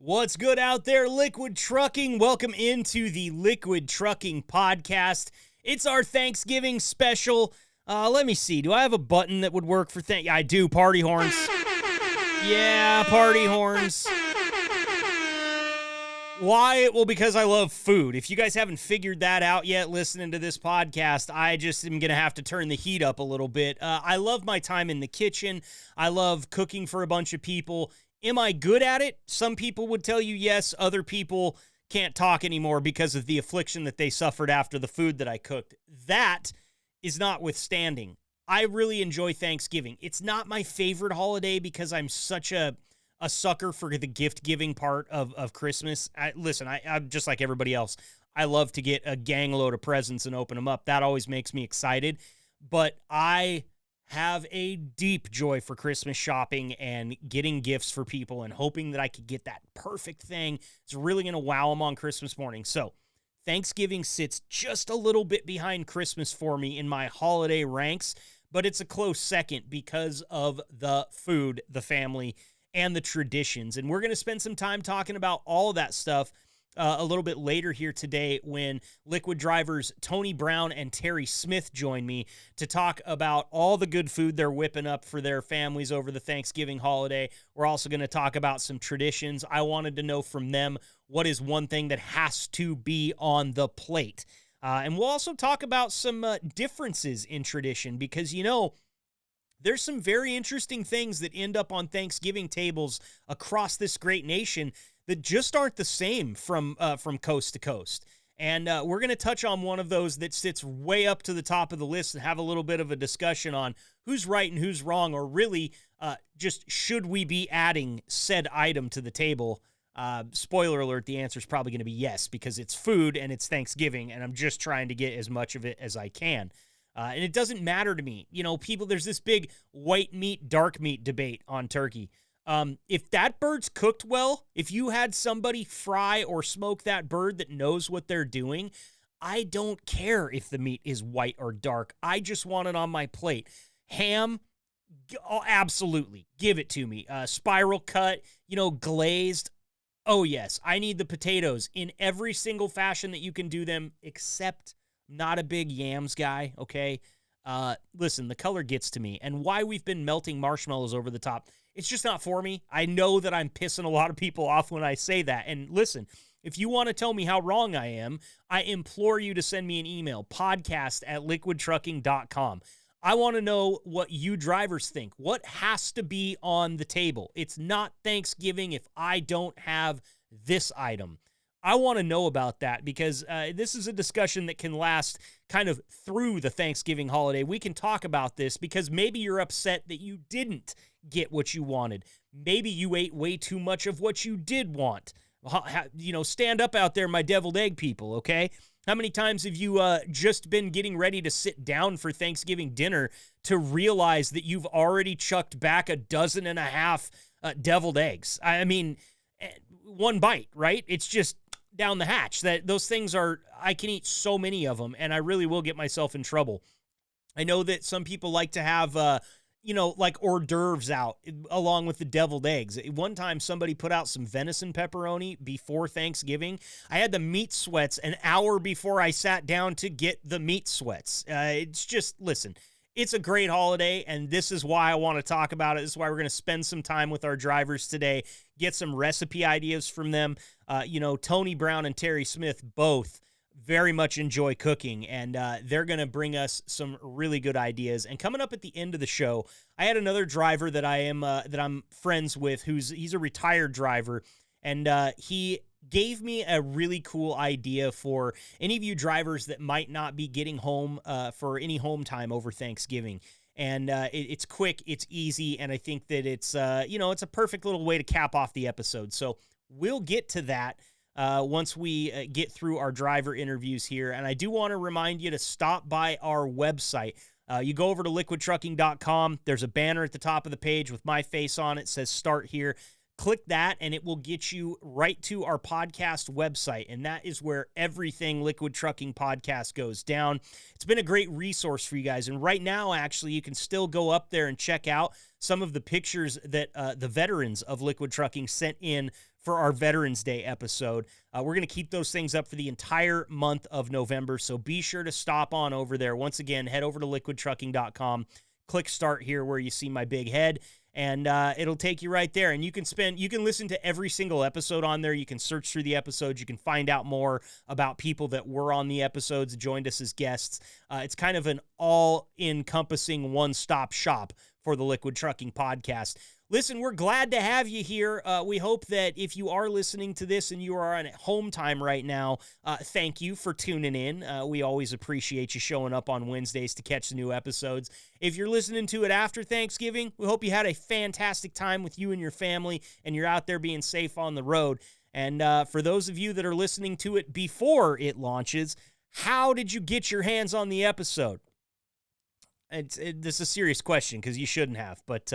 What's good out there, Liquid Trucking? Welcome into the Liquid Trucking Podcast. It's our Thanksgiving special. Let me see. Do I have a button that would work for I do. Party horns. Yeah, party horns. Why? Well, because I love food. If you guys haven't figured that out yet listening to this podcast, I just am going to have to turn the heat up a little bit. I love my time in the kitchen. I love cooking for a bunch of people. Am I good at it? Some people would tell you yes. Other people can't talk anymore because of the affliction that they suffered after the food that I cooked. That is notwithstanding. I really enjoy Thanksgiving. It's not my favorite holiday because I'm such a sucker for the gift-giving part of Christmas. I'm just like everybody else. I love to get a gang load of presents and open them up. That always makes me excited. But I have a deep joy for Christmas shopping and getting gifts for people and hoping that I could get that perfect thing. It's really going to wow them on Christmas morning. So Thanksgiving sits just a little bit behind Christmas for me in my holiday ranks, but it's a close second because of the food, the family, and the traditions. And we're going to spend some time talking about all of that stuff a little bit later here today when Liquid drivers Tony Brown and Terry Smith join me to talk about all the good food they're whipping up for their families over the Thanksgiving holiday. We're also going to talk about some traditions. I wanted to know from them what is one thing that has to be on the plate. And we'll also talk about some differences in tradition because, there's some very interesting things that end up on Thanksgiving tables across this great nation that just aren't the same from coast to coast. And we're going to touch on one of those that sits way up to the top of the list and have a little bit of a discussion on who's right and who's wrong, or really just should we be adding said item to the table. Spoiler alert, the answer is probably going to be yes, because it's food and it's Thanksgiving, and I'm just trying to get as much of it as I can. And it doesn't matter to me. There's this big white meat, dark meat debate on turkey. If that bird's cooked well, if you had somebody fry or smoke that bird that knows what they're doing, I don't care if the meat is white or dark. I just want it on my plate. Ham, absolutely. Give it to me. Spiral cut, glazed. Oh, yes. I need the potatoes in every single fashion that you can do them, except not a big yams guy, okay? Listen, the color gets to me. And why we've been melting marshmallows over the top, it's just not for me. I know that I'm pissing a lot of people off when I say that. And listen, if you want to tell me how wrong I am, I implore you to send me an email, podcast@liquidtrucking.com. I want to know what you drivers think. What has to be on the table? It's not Thanksgiving if I don't have this item. I want to know about that because this is a discussion that can last kind of through the Thanksgiving holiday. We can talk about this because maybe you're upset that you didn't get what you wanted. Maybe you ate way too much of what you did want. Stand up out there, my deviled egg people, okay? How many times have you just been getting ready to sit down for Thanksgiving dinner to realize that you've already chucked back 12.5 deviled eggs? I mean, one bite, right? It's just down the hatch. Those things I can eat so many of them, and I really will get myself in trouble. I know that some people like to have, like hors d'oeuvres out along with the deviled eggs. One time somebody put out some venison pepperoni before Thanksgiving. I had the meat sweats an hour before I sat down to get the meat sweats. It's just, listen, it's a great holiday, and this is why I want to talk about it. This is why we're going to spend some time with our drivers today, get some recipe ideas from them. Tony Brown and Terry Smith both very much enjoy cooking, and they're going to bring us some really good ideas. And coming up at the end of the show, I had another driver that I'm friends with he's a retired driver, and he gave me a really cool idea for any of you drivers that might not be getting home for any home time over Thanksgiving. And it's quick, it's easy, and I think that it's it's a perfect little way to cap off the episode. So we'll get to that once we get through our driver interviews here. And I do want to remind you to stop by our website. You go over to liquidtrucking.com. There's a banner at the top of the page with my face on it. It says start here. Click that, and it will get you right to our podcast website, and that is where everything Liquid Trucking Podcast goes down. It's been a great resource for you guys, and right now, actually, you can still go up there and check out some of the pictures that the veterans of Liquid Trucking sent in for our Veterans Day episode. We're going to keep those things up for the entire month of November, so be sure to stop on over there. Once again, head over to liquidtrucking.com, click start here where you see my big head, and it'll take you right there. And you can listen to every single episode on there. You can search through the episodes. You can find out more about people that were on the episodes, joined us as guests. It's kind of an all-encompassing one-stop shop for the Liquid Trucking Podcast. Listen, we're glad to have you here. We hope that if you are listening to this and you are on home time right now, thank you for tuning in. We always appreciate you showing up on Wednesdays to catch the new episodes. If you're listening to it after Thanksgiving, we hope you had a fantastic time with you and your family, and you're out there being safe on the road. And for those of you that are listening to it before it launches, how did you get your hands on the episode? This is a serious question because you shouldn't have. But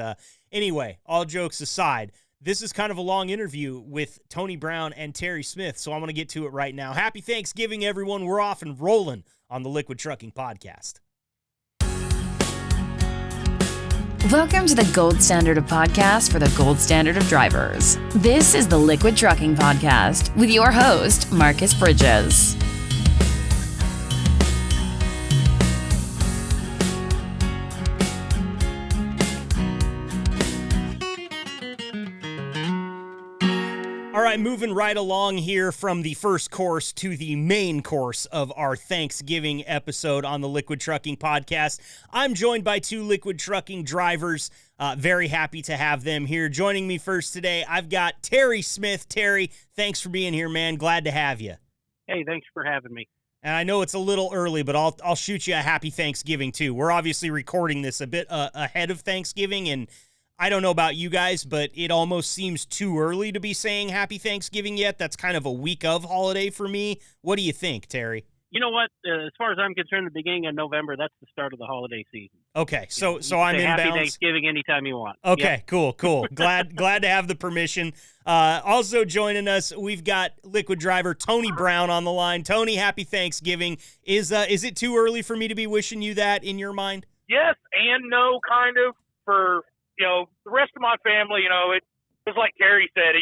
anyway, all jokes aside, this is kind of a long interview with Tony Brown and Terry Smith, so I'm going to get to it right now. Happy Thanksgiving, everyone. We're off and rolling on the Liquid Trucking Podcast. Welcome to the gold standard of podcasts for the gold standard of drivers. This is the Liquid Trucking Podcast with your host, Marcus Bridges. All right, moving right along here from the first course to the main course of our Thanksgiving episode on the Liquid Trucking Podcast. I'm joined by two Liquid Trucking drivers. Very happy to have them here. Joining me first today, I've got Terry Smith. Terry, thanks for being here, man. Glad to have you. Hey, thanks for having me. And I know it's a little early, but I'll shoot you a happy Thanksgiving too. We're obviously recording this a bit ahead of Thanksgiving, and I don't know about you guys, but it almost seems too early to be saying Happy Thanksgiving yet. That's kind of a week of holiday for me. What do you think, Terry? You know what? As far as I'm concerned, the beginning of November, that's the start of the holiday season. Okay, so you I'm say inbounds. Happy Thanksgiving anytime you want. Okay, Yep. cool. Glad to have the permission. Also joining us, we've got Liquid driver Tony Brown on the line. Tony, Happy Thanksgiving. Is it too early for me to be wishing you that in your mind? Yes and no, kind of. For the rest of my family, it was like Terry said,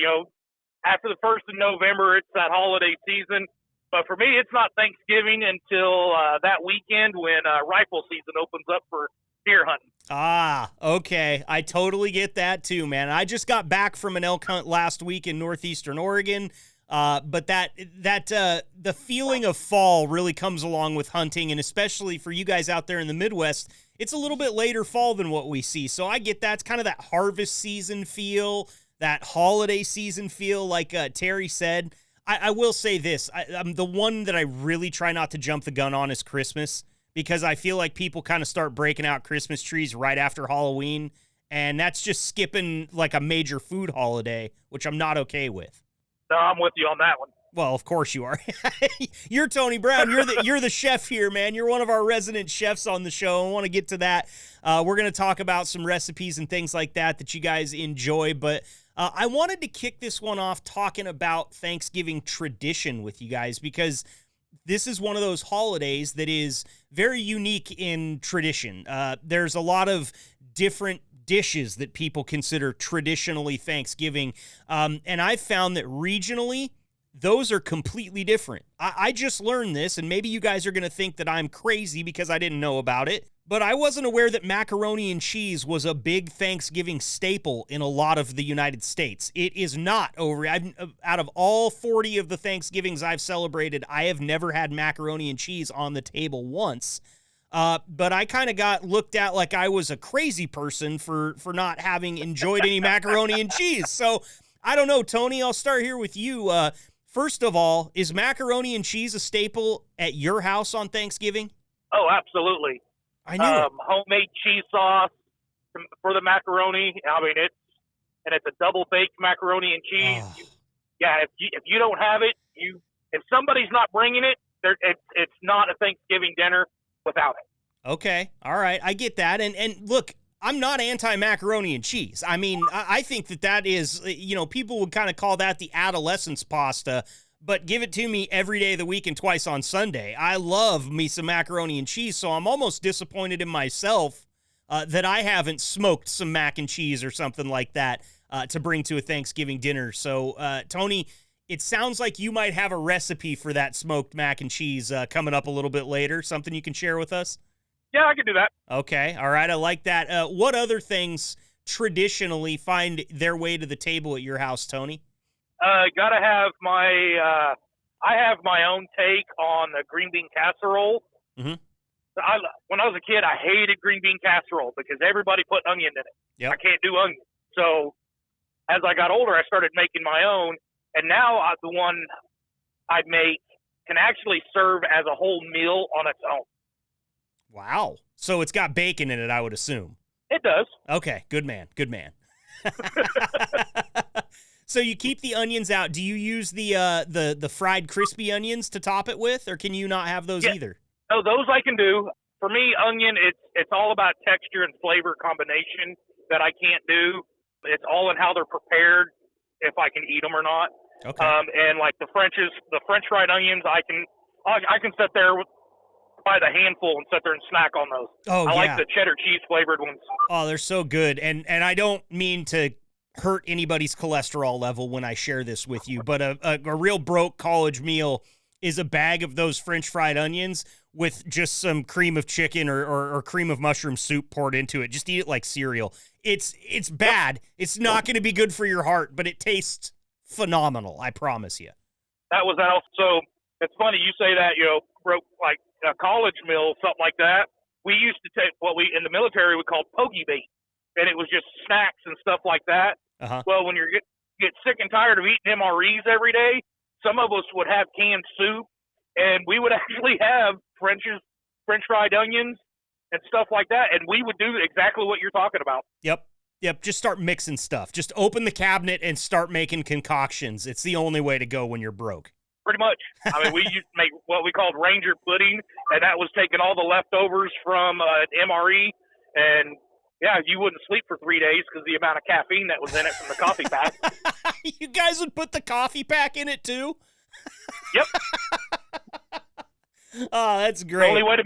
after the 1st of November, it's that holiday season. But for me, it's not Thanksgiving until that weekend when rifle season opens up for deer hunting. Ah, okay. I totally get that too, man. I just got back from an elk hunt last week in northeastern Oregon. But the feeling of fall really comes along with hunting, and especially for you guys out there in the Midwest, it's a little bit later fall than what we see. So I get that. It's kind of that harvest season feel, that holiday season feel, like Terry said. I will say this. I'm the one that I really try not to jump the gun on is Christmas, because I feel like people kind of start breaking out Christmas trees right after Halloween, and that's just skipping like a major food holiday, which I'm not okay with. No, I'm with you on that one. Well, of course you are. You're Tony Brown. You're the chef here, man. You're one of our resident chefs on the show. I want to get to that. We're going to talk about some recipes and things like that you guys enjoy, but I wanted to kick this one off talking about Thanksgiving tradition with you guys, because this is one of those holidays that is very unique in tradition. There's a lot of different dishes that people consider traditionally Thanksgiving, and I've found that regionally, those are completely different. I just learned this, and maybe you guys are going to think that I'm crazy because I didn't know about it, but I wasn't aware that macaroni and cheese was a big Thanksgiving staple in a lot of the United States. It is not out of all 40 of the Thanksgivings I've celebrated, I have never had macaroni and cheese on the table once. But I kind of got looked at like I was a crazy person for not having enjoyed any macaroni and cheese. So I don't know, Tony, I'll start here with you. First of all, is macaroni and cheese a staple at your house on Thanksgiving? Oh, absolutely. I knew it. Homemade cheese sauce for the macaroni. I mean, it's a double baked macaroni and cheese. Oh. If you don't have it, if somebody's not bringing it, it's not a Thanksgiving dinner without it. Okay. All right. I get that. And look, I'm not anti-macaroni and cheese. I mean, I think that is, people would kind of call that the adolescence pasta, but give it to me every day of the week and twice on Sunday. I love me some macaroni and cheese, so I'm almost disappointed in myself that I haven't smoked some mac and cheese or something like that to bring to a Thanksgiving dinner. So, Tony, it sounds like you might have a recipe for that smoked mac and cheese coming up a little bit later, something you can share with us? Yeah, I can do that. Okay, all right, I like that. What other things traditionally find their way to the table at your house, Tony? Gotta have I have my own take on the green bean casserole. Mm-hmm. When I was a kid, I hated green bean casserole because everybody put onion in it. Yep. I can't do onion. So as I got older, I started making my own, and now the one I make can actually serve as a whole meal on its own. Wow. So it's got bacon in it, I would assume. It does. Okay, good man. So you keep the onions out. Do you use the fried crispy onions to top it with, or can you not have those either? No, those I can do. For me, onion, it's all about texture and flavor combination that I can't do. It's all in how they're prepared, if I can eat them or not. Okay. And like the French fried onions, I can sit there by the handful and sit there and snack on those. Oh, I like the cheddar cheese flavored ones. Oh, they're so good. And I don't mean to hurt anybody's cholesterol level when I share this with you, but a real broke college meal is a bag of those French fried onions with just some cream of chicken or cream of mushroom soup poured into it. Just eat it like cereal. It's bad. It's not going to be good for your heart, but it tastes phenomenal. I promise you. That was out. So it's funny you say that, broke like a college meal, something like that. We used to take what we in the military we called pogey bait, and it was just snacks and stuff like that. Uh-huh. Well, when you get sick and tired of eating MREs every day, some of us would have canned soup, and we would actually have French fried onions and stuff like that, and we would do exactly what you're talking about. Yep. Just start mixing stuff. Just open the cabinet and start making concoctions. It's the only way to go when you're broke. Pretty much. I mean, we used to make what we called Ranger pudding, and that was taking all the leftovers from an MRE, and yeah, you wouldn't sleep for 3 days because the amount of caffeine that was in it from the coffee pack. You guys would put the coffee pack in it too? Yep. Oh, that's great. The only way to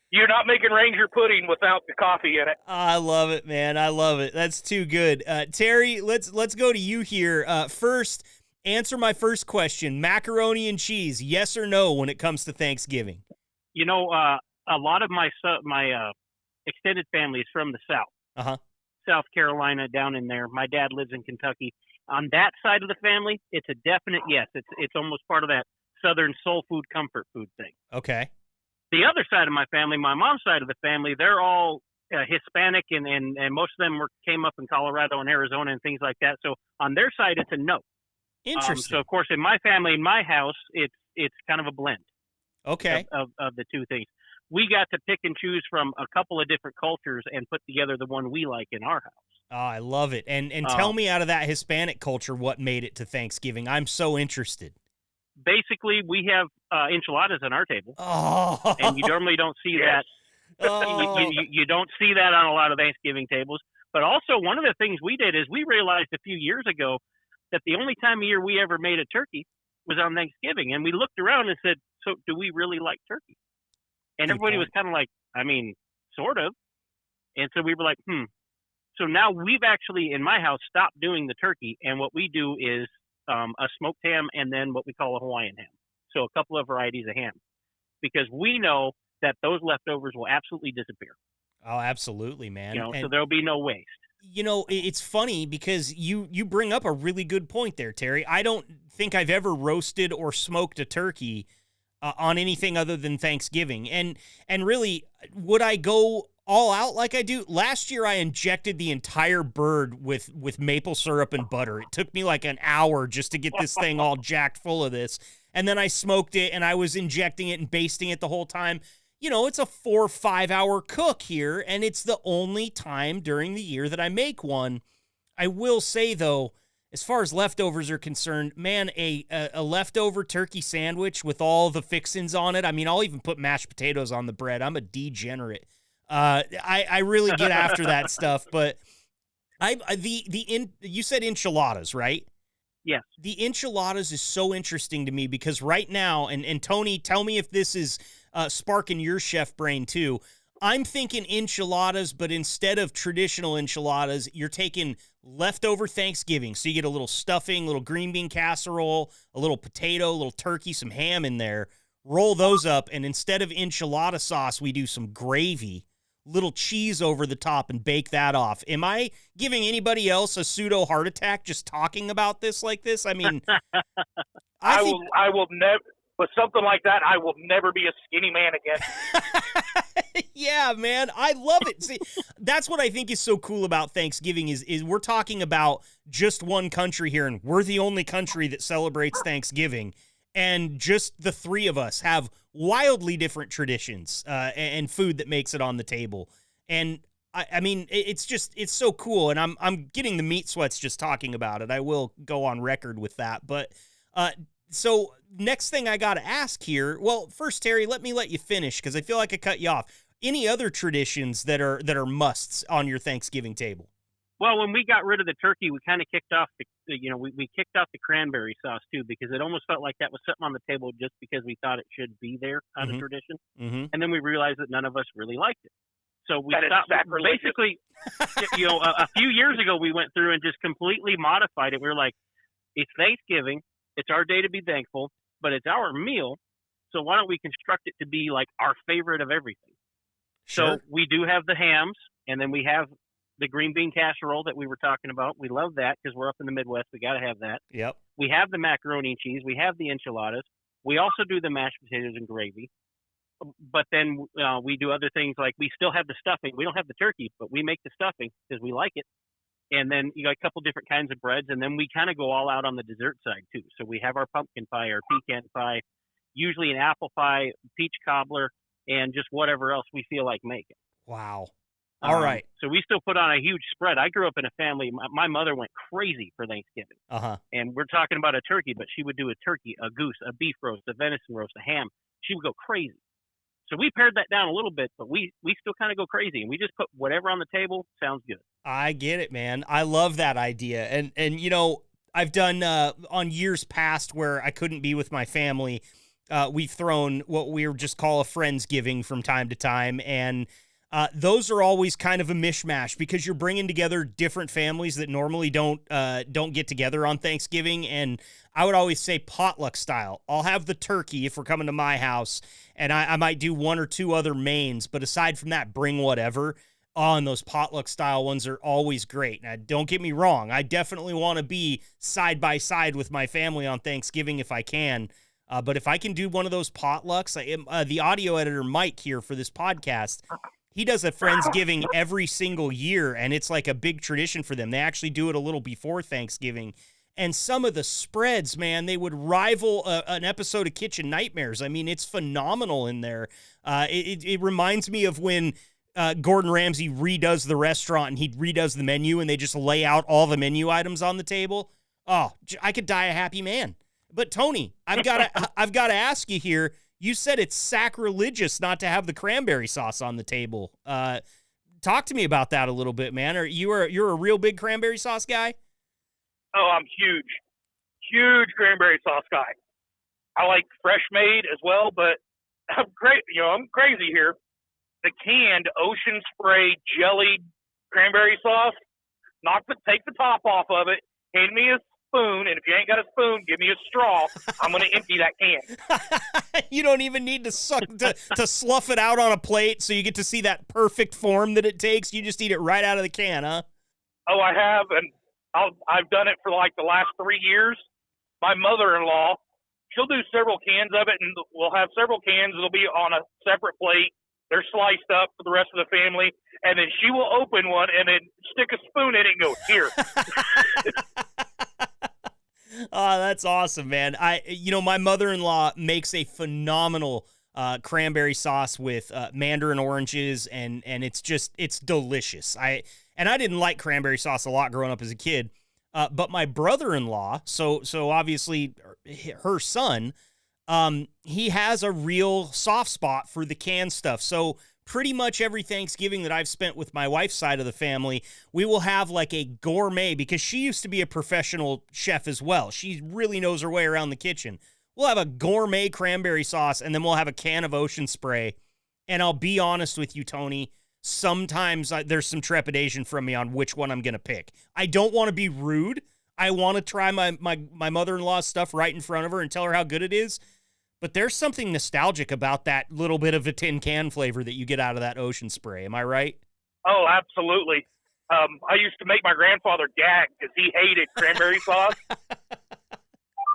you're not making Ranger pudding without the coffee in it. I love it, man. I love it. That's too good. Terry, let's go to you here. First, answer my first question. Macaroni and cheese, yes or no when it comes to Thanksgiving? A lot of my extended family is from the South. Uh-huh. South Carolina, down in there. My dad lives in Kentucky. On that side of the family, it's a definite yes. It's almost part of that Southern soul food, comfort food thing. Okay. The other side of my family, my mom's side of the family, they're all Hispanic, and most of them came up in Colorado and Arizona and things like that. So on their side, it's a no. Interesting. So of course, in my family, in my house, it's kind of a blend. Okay. Of the two things. We got to pick and choose from a couple of different cultures and put together the one we like in our house. Oh, I love it. And tell me, out of that Hispanic culture, what made it to Thanksgiving? I'm so interested. Basically, we have enchiladas on our table. Oh. And you normally don't see that. Oh. You don't see that on a lot of Thanksgiving tables. But also, one of the things we did is we realized a few years ago that the only time of year we ever made a turkey was on Thanksgiving. And we looked around and said, so do we really like turkey? And everybody was kind of like, I mean, sort of. And so we were like, So now we've actually, in my house, stopped doing the turkey. And what we do is a smoked ham and then what we call a Hawaiian ham. So a couple of varieties of ham. Because we know that those leftovers will absolutely disappear. Oh, absolutely, man. So there'll be no waste. It's funny because you bring up a really good point there, Terry. I don't think I've ever roasted or smoked a turkey on anything other than Thanksgiving. And really, would I go all out like I do? Last year, I injected the entire bird with maple syrup and butter. It took me like an hour just to get this thing all jacked full of this. And then I smoked it, and I was injecting it and basting it the whole time. It's a 4 or 5 hour cook here, and it's the only time during the year that I make one. I will say, though, as far as leftovers are concerned, man, a leftover turkey sandwich with all the fixings on it. I mean, I'll even put mashed potatoes on the bread. I'm a degenerate. I really get after that stuff, but you said enchiladas, right? Yes. The enchiladas is so interesting to me because right now, and Tony, tell me if this is sparking your chef brain too. I'm thinking enchiladas, but instead of traditional enchiladas, you're taking leftover Thanksgiving. So you get a little stuffing, a little green bean casserole, a little potato, a little turkey, some ham in there. Roll those up, and instead of enchilada sauce, we do some gravy, little cheese over the top, and bake that off. Am I giving anybody else a pseudo heart attack just talking about this like this? I mean, I will never, with something like that, I will never be a skinny man again. Yeah, man, I love it. See, that's what I think is so cool about Thanksgiving is we're talking about just one country here, and we're the only country that celebrates Thanksgiving. And just the three of us have wildly different traditions and food that makes it on the table. And I mean, it's so cool. And I'm getting the meat sweats just talking about it. I will go on record with that. But so next thing I got to ask here. Well, first, Terry, let you finish because I feel like I cut you off. Any other traditions that are musts on your Thanksgiving table? Well, when we got rid of the turkey, we kind of kicked off we kicked off the cranberry sauce too, because it almost felt like that was something on the table just because we thought it should be there out of tradition. Mm-hmm. And then we realized that none of us really liked it. So we That is stopped. sacrilegious. Basically, a few years ago, we went through and just completely modified it. We were like, it's Thanksgiving. It's our day to be thankful, but it's our meal. So why don't we construct it to be like our favorite of everything? Sure. So we do have the hams, and then we have the green bean casserole that we were talking about. We love that because we're up in the Midwest. We got to have that. Yep. We have the macaroni and cheese. We have the enchiladas. We also do the mashed potatoes and gravy. But then we do other things like we still have the stuffing. We don't have the turkey, but we make the stuffing because we like it. And then you got a couple different kinds of breads. And then we kind of go all out on the dessert side too. So we have our pumpkin pie, our pecan pie, usually an apple pie, peach cobbler, and just whatever else we feel like making. Wow. All right. So we still put on a huge spread. I grew up in a family. My mother went crazy for Thanksgiving. Uh-huh. And we're talking about a turkey, but she would do a turkey, a goose, a beef roast, a venison roast, a ham. She would go crazy. So we pared that down a little bit, but we still kind of go crazy. And we just put whatever on the table. Sounds good. I get it, man. I love that idea. And you know, I've done on years past where I couldn't be with my family. We've thrown what we would just call a Friendsgiving from time to time. And those are always kind of a mishmash because you're bringing together different families that normally don't get together on Thanksgiving. And I would always say potluck style. I'll have the turkey if we're coming to my house, and I might do one or two other mains. But aside from that, bring whatever. And those potluck style ones are always great. Now, don't get me wrong. I definitely want to be side by side with my family on Thanksgiving if I can. But if I can do one of those potlucks, the audio editor, Mike, here for this podcast, he does a Friendsgiving every single year, and it's like a big tradition for them. They actually do it a little before Thanksgiving. And some of the spreads, man, they would rival an episode of Kitchen Nightmares. I mean, it's phenomenal in there. It reminds me of when Gordon Ramsay redoes the restaurant and he redoes the menu and they just lay out all the menu items on the table. Oh, I could die a happy man. But Tony, I've got to ask you here. You said it's sacrilegious not to have the cranberry sauce on the table. Talk to me about that a little bit, man. You're a real big cranberry sauce guy? Oh, I'm huge cranberry sauce guy. I like fresh made as well, but I'm crazy here. The canned Ocean Spray jellied cranberry sauce, take the top off of it, hand me a spoon, and if you ain't got a spoon, give me a straw. I'm going to empty that can. You don't even need to slough it out on a plate so you get to see that perfect form that it takes. You just eat it right out of the can, huh? Oh, I have, and I've done it for like the last 3 years. My mother-in-law, she'll do several cans of it, and we'll have several cans. It'll be on a separate plate. They're sliced up for the rest of the family, and then she will open one and then stick a spoon in it and go, here. Oh, that's awesome, man. My mother-in-law makes a phenomenal cranberry sauce with mandarin oranges, and it's delicious. I didn't like cranberry sauce a lot growing up as a kid, but my brother-in-law, so obviously her son, he has a real soft spot for the canned stuff. So pretty much every Thanksgiving that I've spent with my wife's side of the family, we will have like a gourmet, because she used to be a professional chef as well. She really knows her way around the kitchen. We'll have a gourmet cranberry sauce, and then we'll have a can of Ocean Spray. And I'll be honest with you, Tony, sometimes there's some trepidation from me on which one I'm going to pick. I don't want to be rude. I want to try my mother-in-law's stuff right in front of her and tell her how good it is. But there's something nostalgic about that little bit of a tin can flavor that you get out of that Ocean Spray. Am I right? Oh, absolutely. I used to make my grandfather gag because he hated cranberry sauce.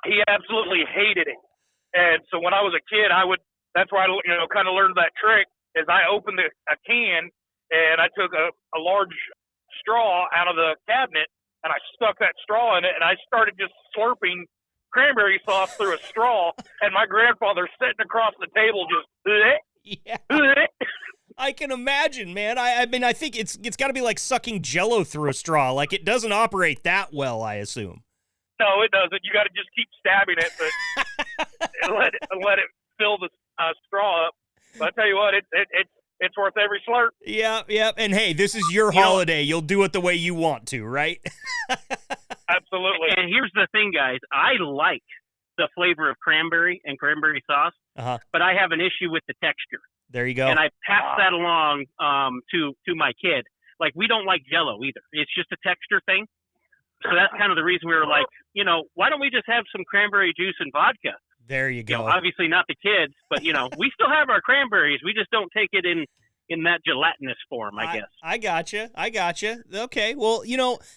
He absolutely hated it. And so when I was a kid, that's where I, kind of learned that trick, is I opened a can and I took a large straw out of the cabinet and I stuck that straw in it and I started just slurping cranberry sauce through a straw, and my grandfather sitting across the table just yeah. I can imagine, man. I mean, I think it's got to be like sucking Jello through a straw. Like, it doesn't operate that well, I assume. No, it doesn't. You got to just keep stabbing it, but and let it fill the straw up. But I tell you what, it's worth every slurp. Yeah. And hey, this is your holiday. You'll do it the way you want to, right? Absolutely. And here's the thing, guys. I like the flavor of cranberry and cranberry sauce, but I have an issue with the texture. There you go. And I pass that along to my kid. Like, we don't like Jello either. It's just a texture thing. So that's kind of the reason we were like, why don't we just have some cranberry juice and vodka? There you go. Obviously not the kids, but, we still have our cranberries. We just don't take it in that gelatinous form, I guess. I gotcha. Okay, well,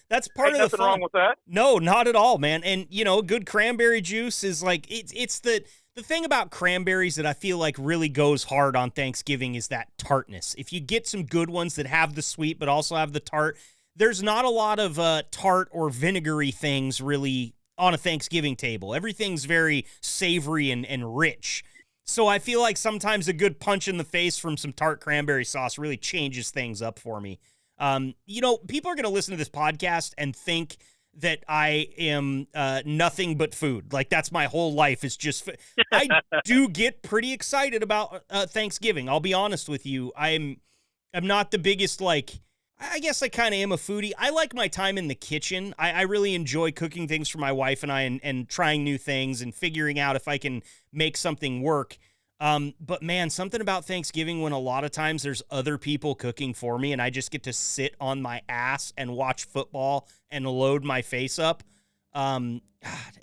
that's part Ain't of the fun. Nothing wrong with that. No, not at all, man. And, good cranberry juice is like, it's the thing about cranberries that I feel like really goes hard on Thanksgiving is that tartness. If you get some good ones that have the sweet but also have the tart, there's not a lot of tart or vinegary things really on a Thanksgiving table. Everything's very savory and rich. So I feel like sometimes a good punch in the face from some tart cranberry sauce really changes things up for me. People are going to listen to this podcast and think that I am nothing but food. Like, that's my whole life is just I do get pretty excited about Thanksgiving. I'll be honest with you. I'm not the biggest, I guess I kind of am a foodie. I like my time in the kitchen. I really enjoy cooking things for my wife and I and trying new things and figuring out if I can make something work. But man, something about Thanksgiving when a lot of times there's other people cooking for me and I just get to sit on my ass and watch football and load my face up.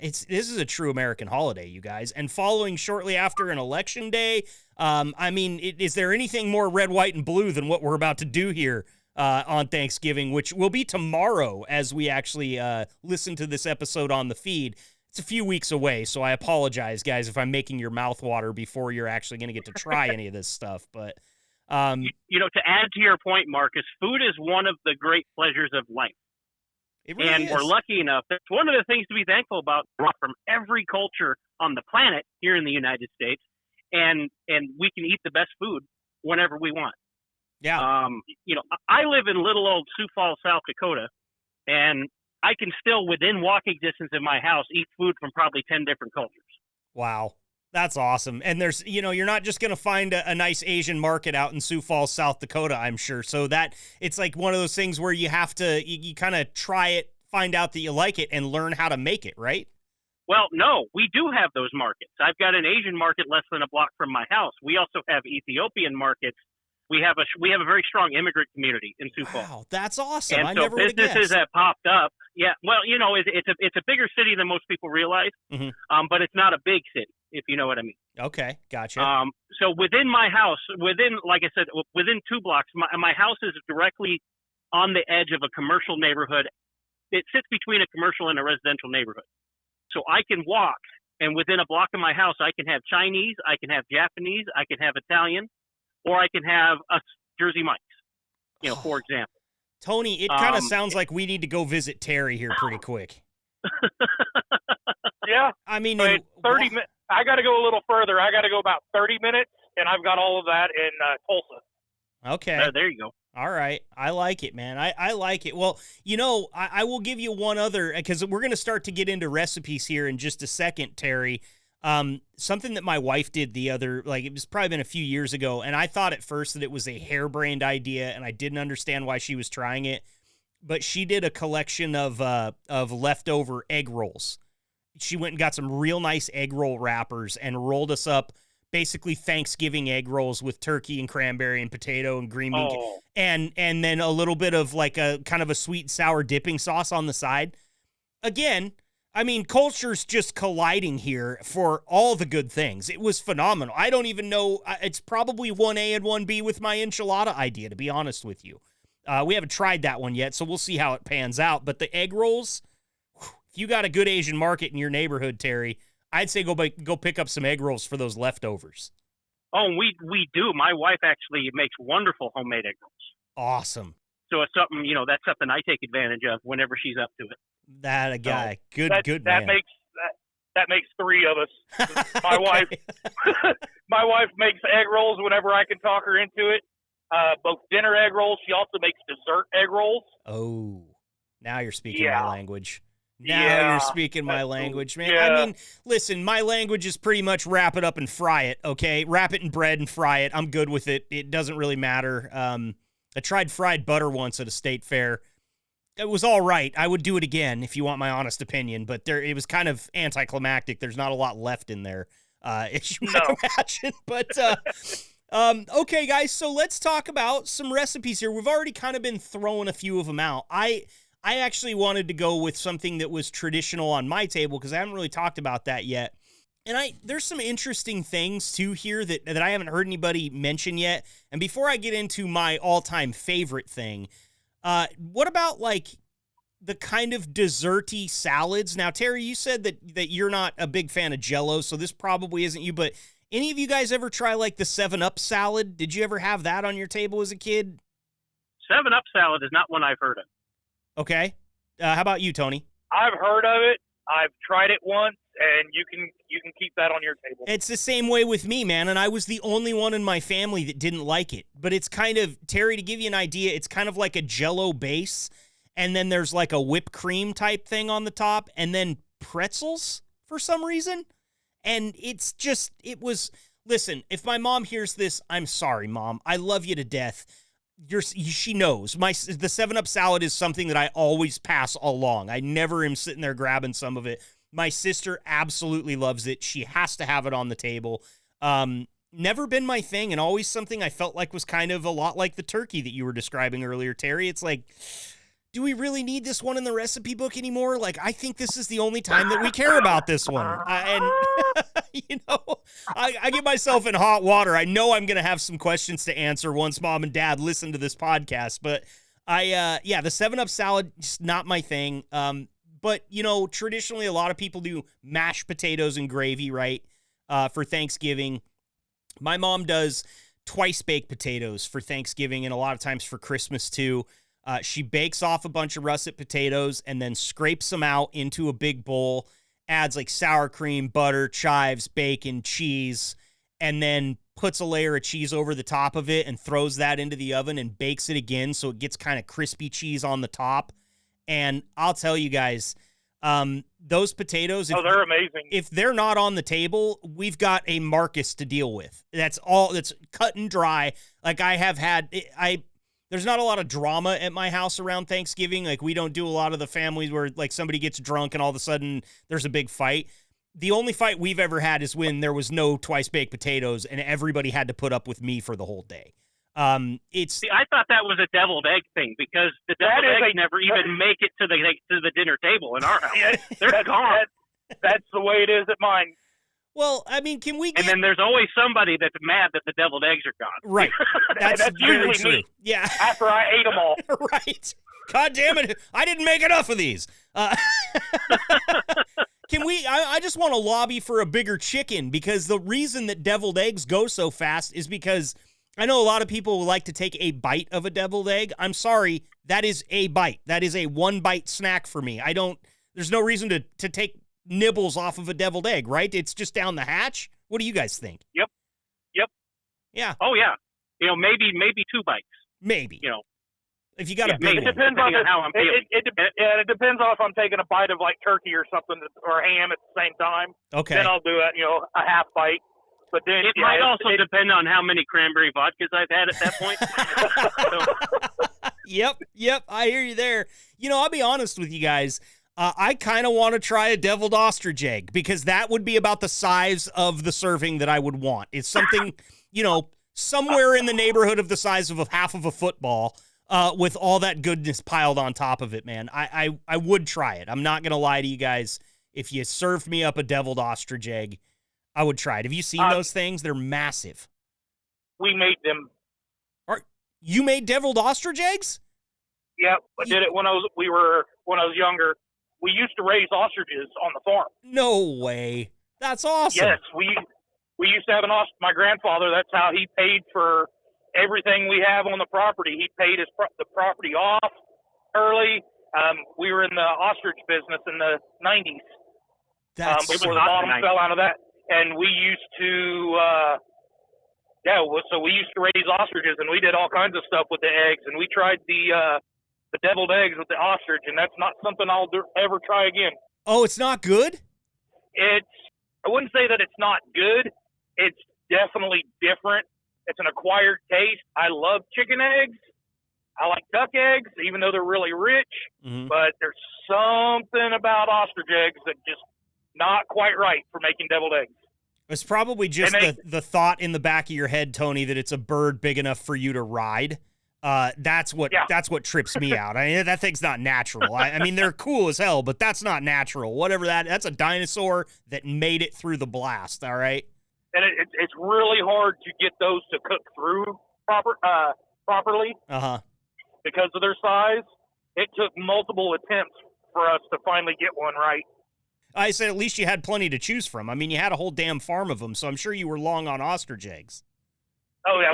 This is a true American holiday, you guys. And following shortly after an election day, is there anything more red, white, and blue than what we're about to do here on Thanksgiving, which will be tomorrow as we actually listen to this episode on the feed. It's a few weeks away, so I apologize, guys, if I'm making your mouth water before you're actually going to get to try any of this stuff. But to add to your point, Marcus, food is one of the great pleasures of life. It really and is. We're lucky enough. That's one of the things to be thankful about from every culture on the planet here in the United States, and we can eat the best food whenever we want. Yeah. I live in little old Sioux Falls, South Dakota, and I can still, within walking distance of my house, eat food from probably 10 different cultures. Wow. That's awesome. And there's, you're not just going to find a nice Asian market out in Sioux Falls, South Dakota, I'm sure. So that it's like one of those things where you have to, you kind of try it, find out that you like it, and learn how to make it, right? Well, no, we do have those markets. I've got an Asian market less than a block from my house. We also have Ethiopian markets. We have a very strong immigrant community in Sioux Falls. Wow, that's awesome. And I so never would have businesses guessed. that popped up. Yeah, well, it's a bigger city than most people realize, but it's not a big city, if you know what I mean. Okay, gotcha. So within my house, like I said, within 2 blocks, my house is directly on the edge of a commercial neighborhood. It sits between a commercial and a residential neighborhood. So I can walk, and within a block of my house, I can have Chinese, I can have Japanese, I can have Italian, or I can have a Jersey Mike's, for example. Tony, it kind of sounds like we need to go visit Terry here pretty quick. Yeah. I mean, 30 minutes. I got to go a little further. I got to go about 30 minutes, and I've got all of that in Tulsa. Okay. There you go. All right. I like it, man. I like it. Well, I will give you one other, because we're going to start to get into recipes here in just a second, Terry. Something that my wife did it was probably been a few years ago, and I thought at first that it was a harebrained idea, and I didn't understand why she was trying it. But she did a collection of leftover egg rolls. She went and got some real nice egg roll wrappers and rolled us up basically Thanksgiving egg rolls with turkey and cranberry and potato and green bean, and then a little bit of like a kind of a sweet and sour dipping sauce on the side. Again, I mean, culture's just colliding here for all the good things. It was phenomenal. I don't even know. It's probably 1A and 1B with my enchilada idea, to be honest with you. We haven't tried that one yet, so we'll see how it pans out. But the egg rolls, if you got a good Asian market in your neighborhood, Terry, I'd say go pick up some egg rolls for those leftovers. Oh, we do. My wife actually makes wonderful homemade egg rolls. Awesome. So it's something, that's something I take advantage of whenever she's up to it. That a guy. So good man. That makes three of us. My Okay. my wife makes egg rolls whenever I can talk her into it. Both dinner egg rolls. She also makes dessert egg rolls. Oh, now you're speaking my language. Yeah, you're speaking my language, man. Yeah. I mean, listen, my language is pretty much wrap it up and fry it, okay? Wrap it in bread and fry it. I'm good with it. It doesn't really matter. I tried fried butter once at a state fair. It was all right. I would do it again if you want my honest opinion, but it was kind of anticlimactic. There's not a lot left in there, as you might imagine. But okay, guys, so let's talk about some recipes here. We've already kind of been throwing a few of them out. I actually wanted to go with something that was traditional on my table because I haven't really talked about that yet. And there's some interesting things too here that I haven't heard anybody mention yet. And before I get into my all-time favorite thing, what about like the kind of desserty salads? Now, Terry, you said that you're not a big fan of Jell-O, so this probably isn't you, but any of you guys ever try like the 7-Up salad? Did you ever have that on your table as a kid? 7-Up salad is not one I've heard of. Okay. How about you, Tony? I've heard of it. I've tried it once, and you can keep that on your table. It's the same way with me, man, and I was the only one in my family that didn't like it. But it's kind of, Terry, to give you an idea, it's kind of like a Jell-O base, and then there's like a whipped cream type thing on the top, and then pretzels for some reason. And it's just, listen, if my mom hears this, I'm sorry, Mom. I love you to death. She knows. The 7-Up salad is something that I always pass along. I never am sitting there grabbing some of it. My sister absolutely loves it. She has to have it on the table. Never been my thing, and always something I felt like was kind of a lot like the turkey that you were describing earlier, Terry. It's like, do we really need this one in the recipe book anymore? Like, I think this is the only time that we care about this one. And, I get myself in hot water. I know I'm going to have some questions to answer once Mom and Dad listen to this podcast. But the 7-Up salad, just not my thing. But, traditionally a lot of people do mashed potatoes and gravy, right, for Thanksgiving. My mom does twice baked potatoes for Thanksgiving and a lot of times for Christmas too. She bakes off a bunch of russet potatoes and then scrapes them out into a big bowl, adds like sour cream, butter, chives, bacon, cheese, and then puts a layer of cheese over the top of it and throws that into the oven and bakes it again so it gets kind of crispy cheese on the top. And I'll tell you guys, those potatoes, they're amazing. If they're not on the table, we've got a Marcus to deal with. That's cut and dry. Like I have had, there's not a lot of drama at my house around Thanksgiving. Like we don't do a lot of the families where like somebody gets drunk and all of a sudden there's a big fight. The only fight we've ever had is when there was no twice baked potatoes and everybody had to put up with me for the whole day. See, I thought that was a deviled egg thing because the deviled eggs never even make it to the dinner table in our house. Yeah, they're gone. That's the way it is at mine. Well, I mean, can we get... And then there's always somebody that's mad that the deviled eggs are gone. Right. That's very usually true. me. Yeah. After I ate them all. Right. God damn it. I didn't make enough of these. Can we... I just want to lobby for a bigger chicken because the reason that deviled eggs go so fast is because I know a lot of people like to take a bite of a deviled egg. I'm sorry. That is a bite. That is a one-bite snack for me. There's no reason to take nibbles off of a deviled egg, right? It's just down the hatch. What do you guys think? Yep. Yeah. Oh yeah. Maybe 2 bites. Maybe. If you got a maybe. big It one. depends on how I'm feeling. it depends on if I'm taking a bite of like turkey or something or ham at the same time. Okay. Then I'll do it, a half bite. But then It might also depend on how many cranberry vodkas I've had at that point. Yep. I hear you there. I'll be honest with you guys. I kind of want to try a deviled ostrich egg because that would be about the size of the serving that I would want. It's something, somewhere in the neighborhood of the size of half of a football with all that goodness piled on top of it, man. I would try it. I'm not going to lie to you guys. If you served me up a deviled ostrich egg, I would try it. Have you seen those things? They're massive. We made them. You made deviled ostrich eggs? Yeah, I did it when I was younger. We used to raise ostriches on the farm. No way. That's awesome. Yes, we used to have an ostrich. My grandfather, that's how he paid for everything we have on the property. He paid the property off early. We were in the ostrich business in the 90s. That's before the bottom fell out of that. And we used to, so we used to raise ostriches, and we did all kinds of stuff with the eggs. And we tried the deviled eggs with the ostrich, and that's not something I'll ever try again. Oh, it's not good? I wouldn't say that it's not good. It's definitely different. It's an acquired taste. I love chicken eggs. I like duck eggs, even though they're really rich. Mm-hmm. But there's something about ostrich eggs that just not quite right for making deviled eggs. It's probably just the thought in the back of your head, Tony, that it's a bird big enough for you to ride. That's what trips me out. I mean, that thing's not natural. I mean, they're cool as hell, but that's not natural. Whatever that's a dinosaur that made it through the blast. All right. And it's really hard to get those to cook through properly. Because of their size. It took multiple attempts for us to finally get one right. I said at least you had plenty to choose from. I mean, you had a whole damn farm of them, so I'm sure you were long on ostrich eggs. Oh yeah,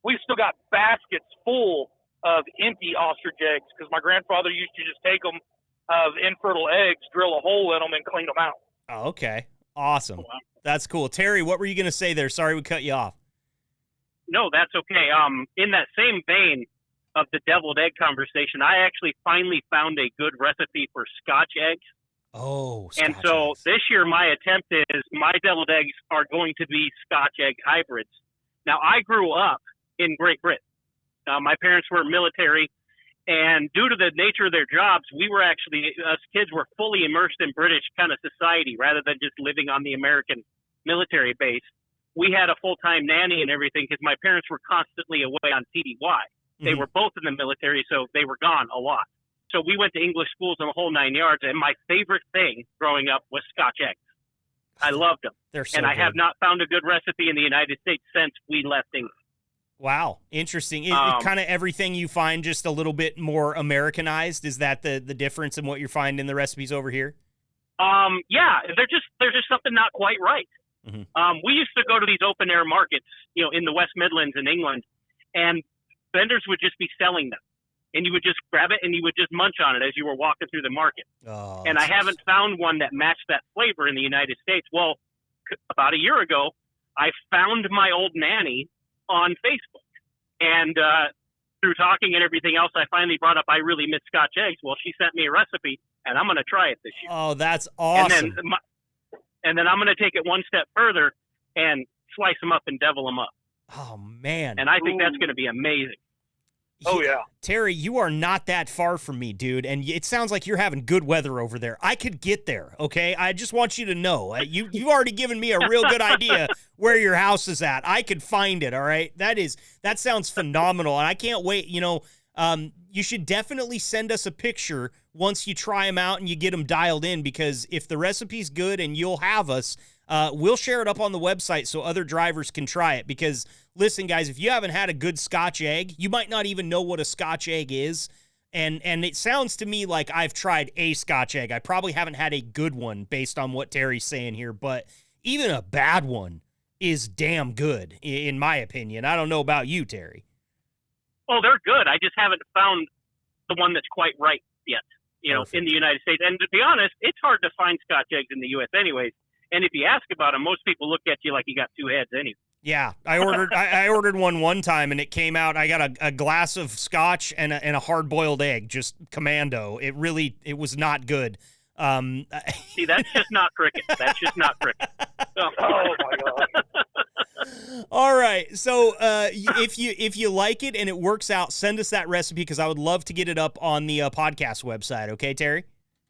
we've still got baskets full of empty ostrich eggs because my grandfather used to just take them of infertile eggs, drill a hole in them, and clean them out. Oh, okay. Awesome. That's cool. Terry, what were you going to say there? Sorry we cut you off. No, that's okay. In that same vein of the deviled egg conversation, I actually finally found a good recipe for Scotch eggs. Oh, and so this year my attempt is my deviled eggs are going to be Scotch egg hybrids. Now, I grew up in Great Britain. My parents were military, and due to the nature of their jobs, us kids were fully immersed in British kind of society rather than just living on the American military base. We had a full-time nanny and everything because my parents were constantly away on TDY. They were both in the military, so they were gone a lot. So we went to English schools and the whole 9 yards, and my favorite thing growing up was Scotch eggs. I loved them. They're so and I good. have not found a good recipe in the United States since we left England. Wow, interesting. It kind of everything you find just a little bit more Americanized. Is that the difference in what you're finding in the recipes over here? Yeah, there's just something not quite right. Mm-hmm. We used to go to these open air markets, in the West Midlands in England, and vendors would just be selling them. And you would just grab it and you would just munch on it as you were walking through the market. Oh, and I haven't found one that matched that flavor in the United States. Well, about a year ago, I found my old nanny on Facebook. And through talking and everything else, I finally brought up I really miss Scotch eggs. Well, she sent me a recipe, and I'm going to try it this year. Oh, that's awesome. And then I'm going to take it one step further and slice them up and devil them up. Oh, man. And I think that's going to be amazing. Oh, yeah. Terry, you are not that far from me, dude, and it sounds like you're having good weather over there. I could get there, okay? I just want you to know. You've already given me a real good idea where your house is at. I could find it, all right? That sounds phenomenal, and I can't wait. You should definitely send us a picture once you try them out and you get them dialed in, because if the recipe's good and you'll have us, we'll share it up on the website so other drivers can try it. Because listen, guys, if you haven't had a good Scotch egg, you might not even know what a Scotch egg is. And it sounds to me like I've tried a Scotch egg. I probably haven't had a good one based on what Terry's saying here, but even a bad one is damn good, in my opinion. I don't know about you, Terry. Oh, they're good. I just haven't found the one that's quite right yet, in the United States. And to be honest, it's hard to find Scotch eggs in the U.S. anyways. And if you ask about them, most people look at you like you got two heads anyway. Yeah, I ordered one time, and it came out. I got a glass of scotch and a hard boiled egg, just commando. It was not good. See, that's just not cricket. That's just not cricket. So. Oh my God. All right. So if you like it and it works out, send us that recipe because I would love to get it up on the podcast website. Okay, Terry?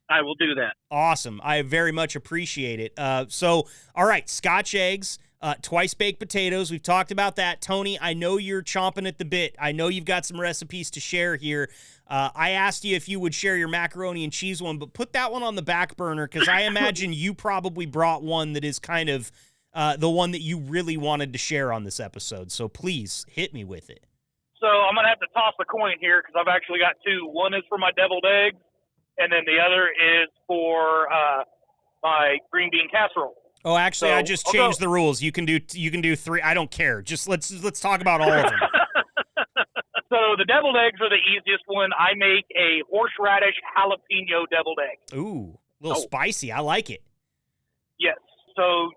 I will do that. Awesome. I very much appreciate it. So, all right, Scotch eggs, twice baked potatoes. We've talked about that. Tony, I know you're chomping at the bit. I know you've got some recipes to share here. I asked you if you would share your macaroni and cheese one, but put that one on the back burner because I imagine you probably brought one that is kind of the one that you really wanted to share on this episode. So please hit me with it. So I'm going to have to toss a coin here because I've actually got two. One is for my deviled eggs, and then the other is for my green bean casserole. Oh, actually, I just changed the rules. You can do three. I don't care. Just let's talk about all of them. So the deviled eggs are the easiest one. I make a horseradish jalapeno deviled egg. Ooh, a little spicy. I like it. Yes. So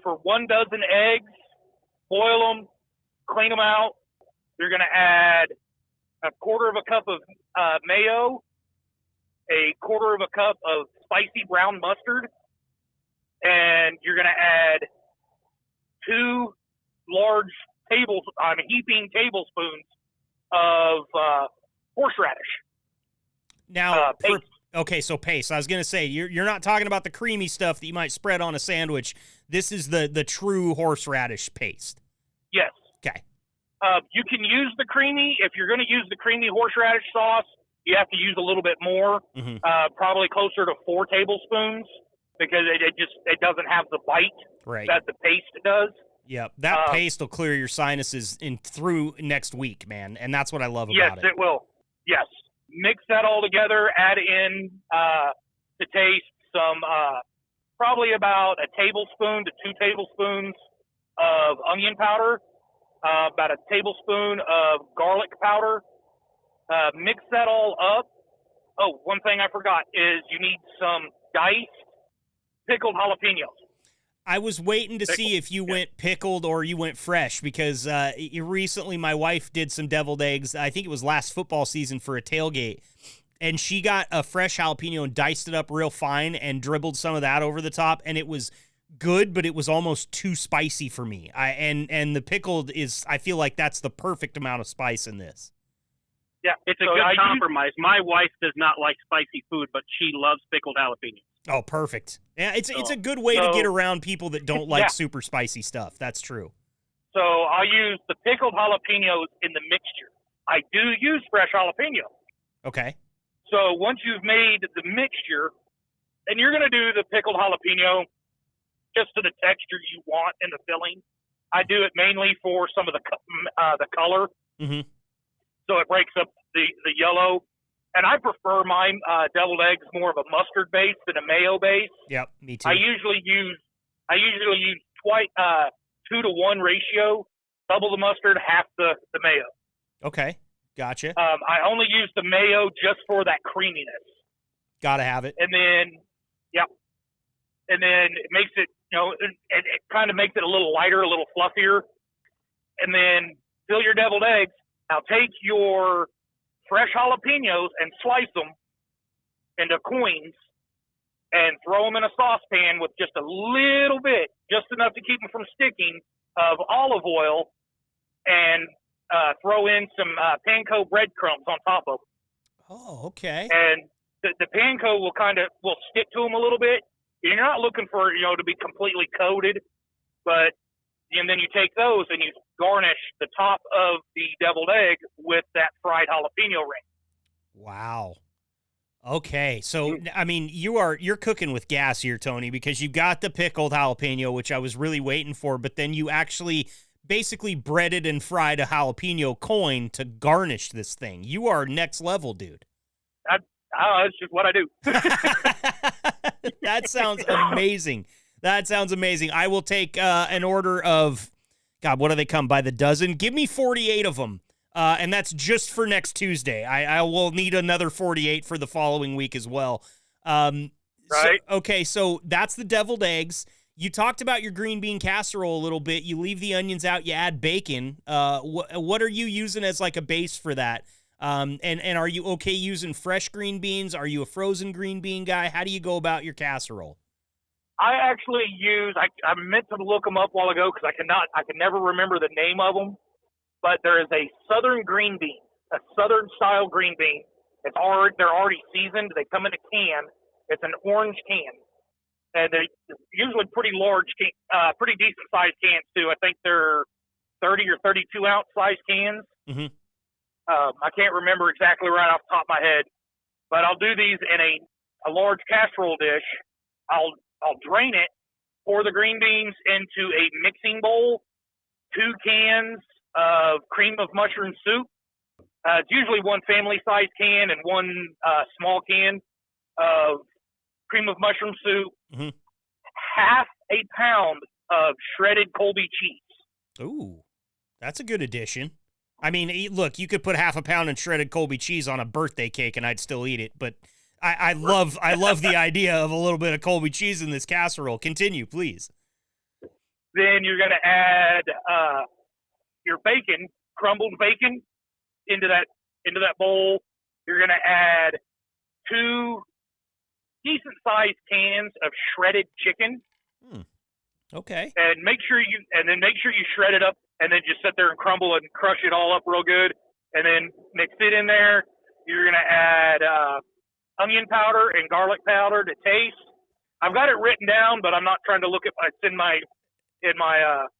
for 1 dozen eggs, boil them, clean them out. You're going to add a quarter of a cup of mayo, a quarter of a cup of spicy brown mustard, and you're going to add 2 large heaping tablespoons of horseradish. Now, paste. So paste. I was going to say, you're not talking about the creamy stuff that you might spread on a sandwich. This is the true horseradish paste. Yes. Okay. You can use the creamy. If you're going to use the creamy horseradish sauce, you have to use a little bit more, probably closer to 4 tablespoons because it doesn't have the bite that the paste does. Yep, that paste will clear your sinuses through next week, man, and that's what I love about it. Yes, it will. Yes. Mix that all together, add in to taste some, probably about a tablespoon to 2 tablespoons of onion powder, about a tablespoon of garlic powder. Mix that all up. Oh, one thing I forgot is you need some diced pickled jalapenos. I was waiting to see if you went pickled or you went fresh because recently my wife did some deviled eggs. I think it was last football season for a tailgate, and she got a fresh jalapeno and diced it up real fine and dribbled some of that over the top, and it was good, but it was almost too spicy for me. And the pickled I feel like that's the perfect amount of spice in this. Yeah, it's a good compromise. My wife does not like spicy food, but she loves pickled jalapenos. Oh, perfect. Yeah, it's a good way to get around people that don't like super spicy stuff. That's true. So I'll use the pickled jalapenos in the mixture. I do use fresh jalapeno. Okay. So once you've made the mixture, and you're going to do the pickled jalapeno just to the texture you want in the filling. I do it mainly for some of the color. Mm-hmm. So it breaks up the yellow. And I prefer my deviled eggs more of a mustard base than a mayo base. Yep, me too. I usually use 2-to-1 ratio, double the mustard, half the mayo. Okay, gotcha. I only use the mayo just for that creaminess. Gotta have it. And then, and then it makes it, it kind of makes it a little lighter, a little fluffier. And then fill your deviled eggs. Now take your fresh jalapenos and slice them into coins and throw them in a saucepan with just a little bit, just enough to keep them from sticking, of olive oil, and throw in some panko breadcrumbs on top of them. Oh, okay. And the panko will stick to them a little bit. You're not looking for, to be completely coated, and then you take those and you garnish the top of the deviled egg with that fried jalapeno ring. Wow. Okay. So, I mean, you're cooking with gas here, Tony, because you've got the pickled jalapeno, which I was really waiting for, but then you actually basically breaded and fried a jalapeno coin to garnish this thing. You are next level, dude. That's just what I do. That sounds amazing. That sounds amazing. I will take an order of, God, what do they come by the dozen? Give me 48 of them, and that's just for next Tuesday. I will need another 48 for the following week as well. Right. So that's the deviled eggs. You talked about your green bean casserole a little bit. You leave the onions out. You add bacon. What are you using as like a base for that? And are you okay using fresh green beans? Are you a frozen green bean guy? How do you go about your casserole? I actually I meant to look them up a while ago because I can never remember the name of them, but there is a southern green bean, a southern style green bean. They're already seasoned. They come in a can. It's an orange can, and they're usually pretty large, pretty decent sized cans too. I think they're 30 or 32 ounce size cans. Mm-hmm. I can't remember exactly right off the top of my head, but I'll do these in a large casserole dish. I'll drain it, pour the green beans into a mixing bowl, 2 cans of cream of mushroom soup. It's usually one family-sized can and one small can of cream of mushroom soup, mm-hmm. half a pound of shredded Colby cheese. Ooh, that's a good addition. I mean, look, you could put half a pound of shredded Colby cheese on a birthday cake and I'd still eat it, but I love the idea of a little bit of Colby cheese in this casserole. Continue, please. Then you're going to add your bacon, crumbled bacon, into that bowl. You're going to add 2 decent sized cans of shredded chicken. Okay. And make sure you shred it up, and then just sit there and crumble and crush it all up real good, and then mix it in there. You're going to add onion powder and garlic powder to taste. I've got it written down, but I'm not trying to look at it's in my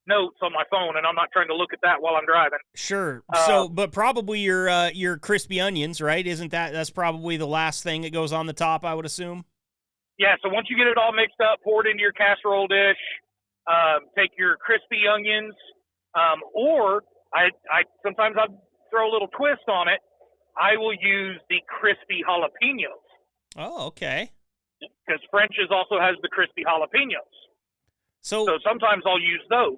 notes on my phone, and I'm not trying to look at that while I'm driving. Sure. But probably your crispy onions, right? That's probably the last thing that goes on the top, I would assume? Yeah, so once you get it all mixed up, pour it into your casserole dish, take your crispy onions, or I sometimes I'll throw a little twist on it. I will use the crispy jalapenos. Oh, okay. Because French's also has the crispy jalapenos. So sometimes I'll use those.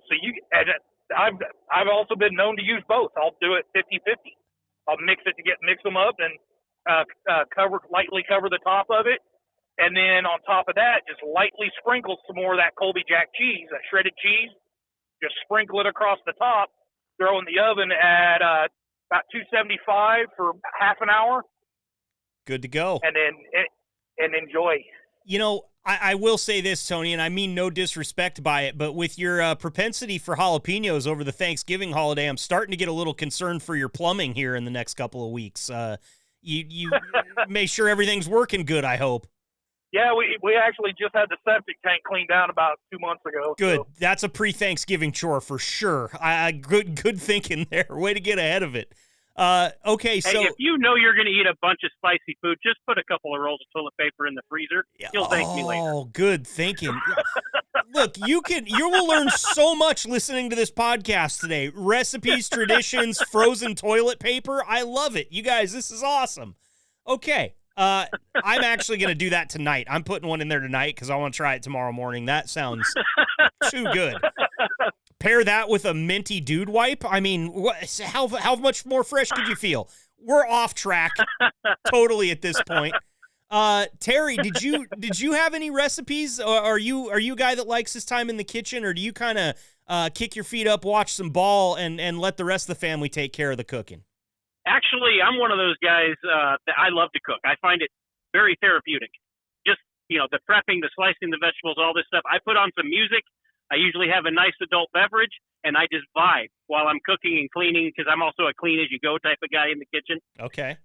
I've also been known to use both. I'll do it 50-50. I'll mix them up and lightly cover the top of it, and then on top of that, just lightly sprinkle some more of that Colby Jack cheese, that shredded cheese. Just sprinkle it across the top. Throw in the oven at about 275 for half an hour. Good to go. And then enjoy. You know, I will say this, Tony, and I mean no disrespect by it, but with your propensity for jalapenos over the Thanksgiving holiday, I'm starting to get a little concerned for your plumbing here in the next couple of weeks. You make sure everything's working good, I hope. Yeah, we actually just had the septic tank cleaned out about 2 months ago. Good. So. That's a pre-Thanksgiving chore for sure. Good thinking there. Way to get ahead of it. Okay, so if you know you're going to eat a bunch of spicy food, just put a couple of rolls of toilet paper in the freezer. You'll thank me later. Oh, good thinking. Look, you will learn so much listening to this podcast today. Recipes, traditions, frozen toilet paper. I love it. You guys, this is awesome. Okay. I'm actually going to do that tonight. I'm putting one in there tonight because I want to try it tomorrow morning. That sounds too good. Pair that with a minty dude wipe. I mean, how much more fresh could you feel? We're off track totally at this point. Terry, did you have any recipes? Or are you a guy that likes his time in the kitchen, or do you kind of kick your feet up, watch some ball, and let the rest of the family take care of the cooking? Actually, I'm one of those guys that I love to cook. I find it very therapeutic. Just, the prepping, the slicing the vegetables, all this stuff. I put on some music. I usually have a nice adult beverage, and I just vibe while I'm cooking and cleaning, because I'm also a clean-as-you-go type of guy in the kitchen. Okay.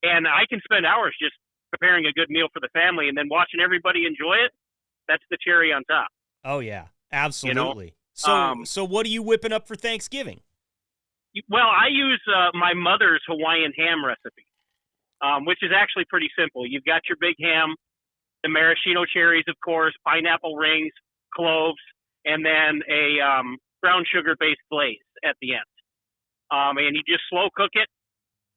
And I can spend hours just preparing a good meal for the family, and then watching everybody enjoy it. That's the cherry on top. Oh, yeah. Absolutely. So what are you whipping up for Thanksgiving? Well, I use my mother's Hawaiian ham recipe, which is actually pretty simple. You've got your big ham, the maraschino cherries, of course, pineapple rings, cloves, and then a brown sugar-based glaze at the end. And you just slow cook it.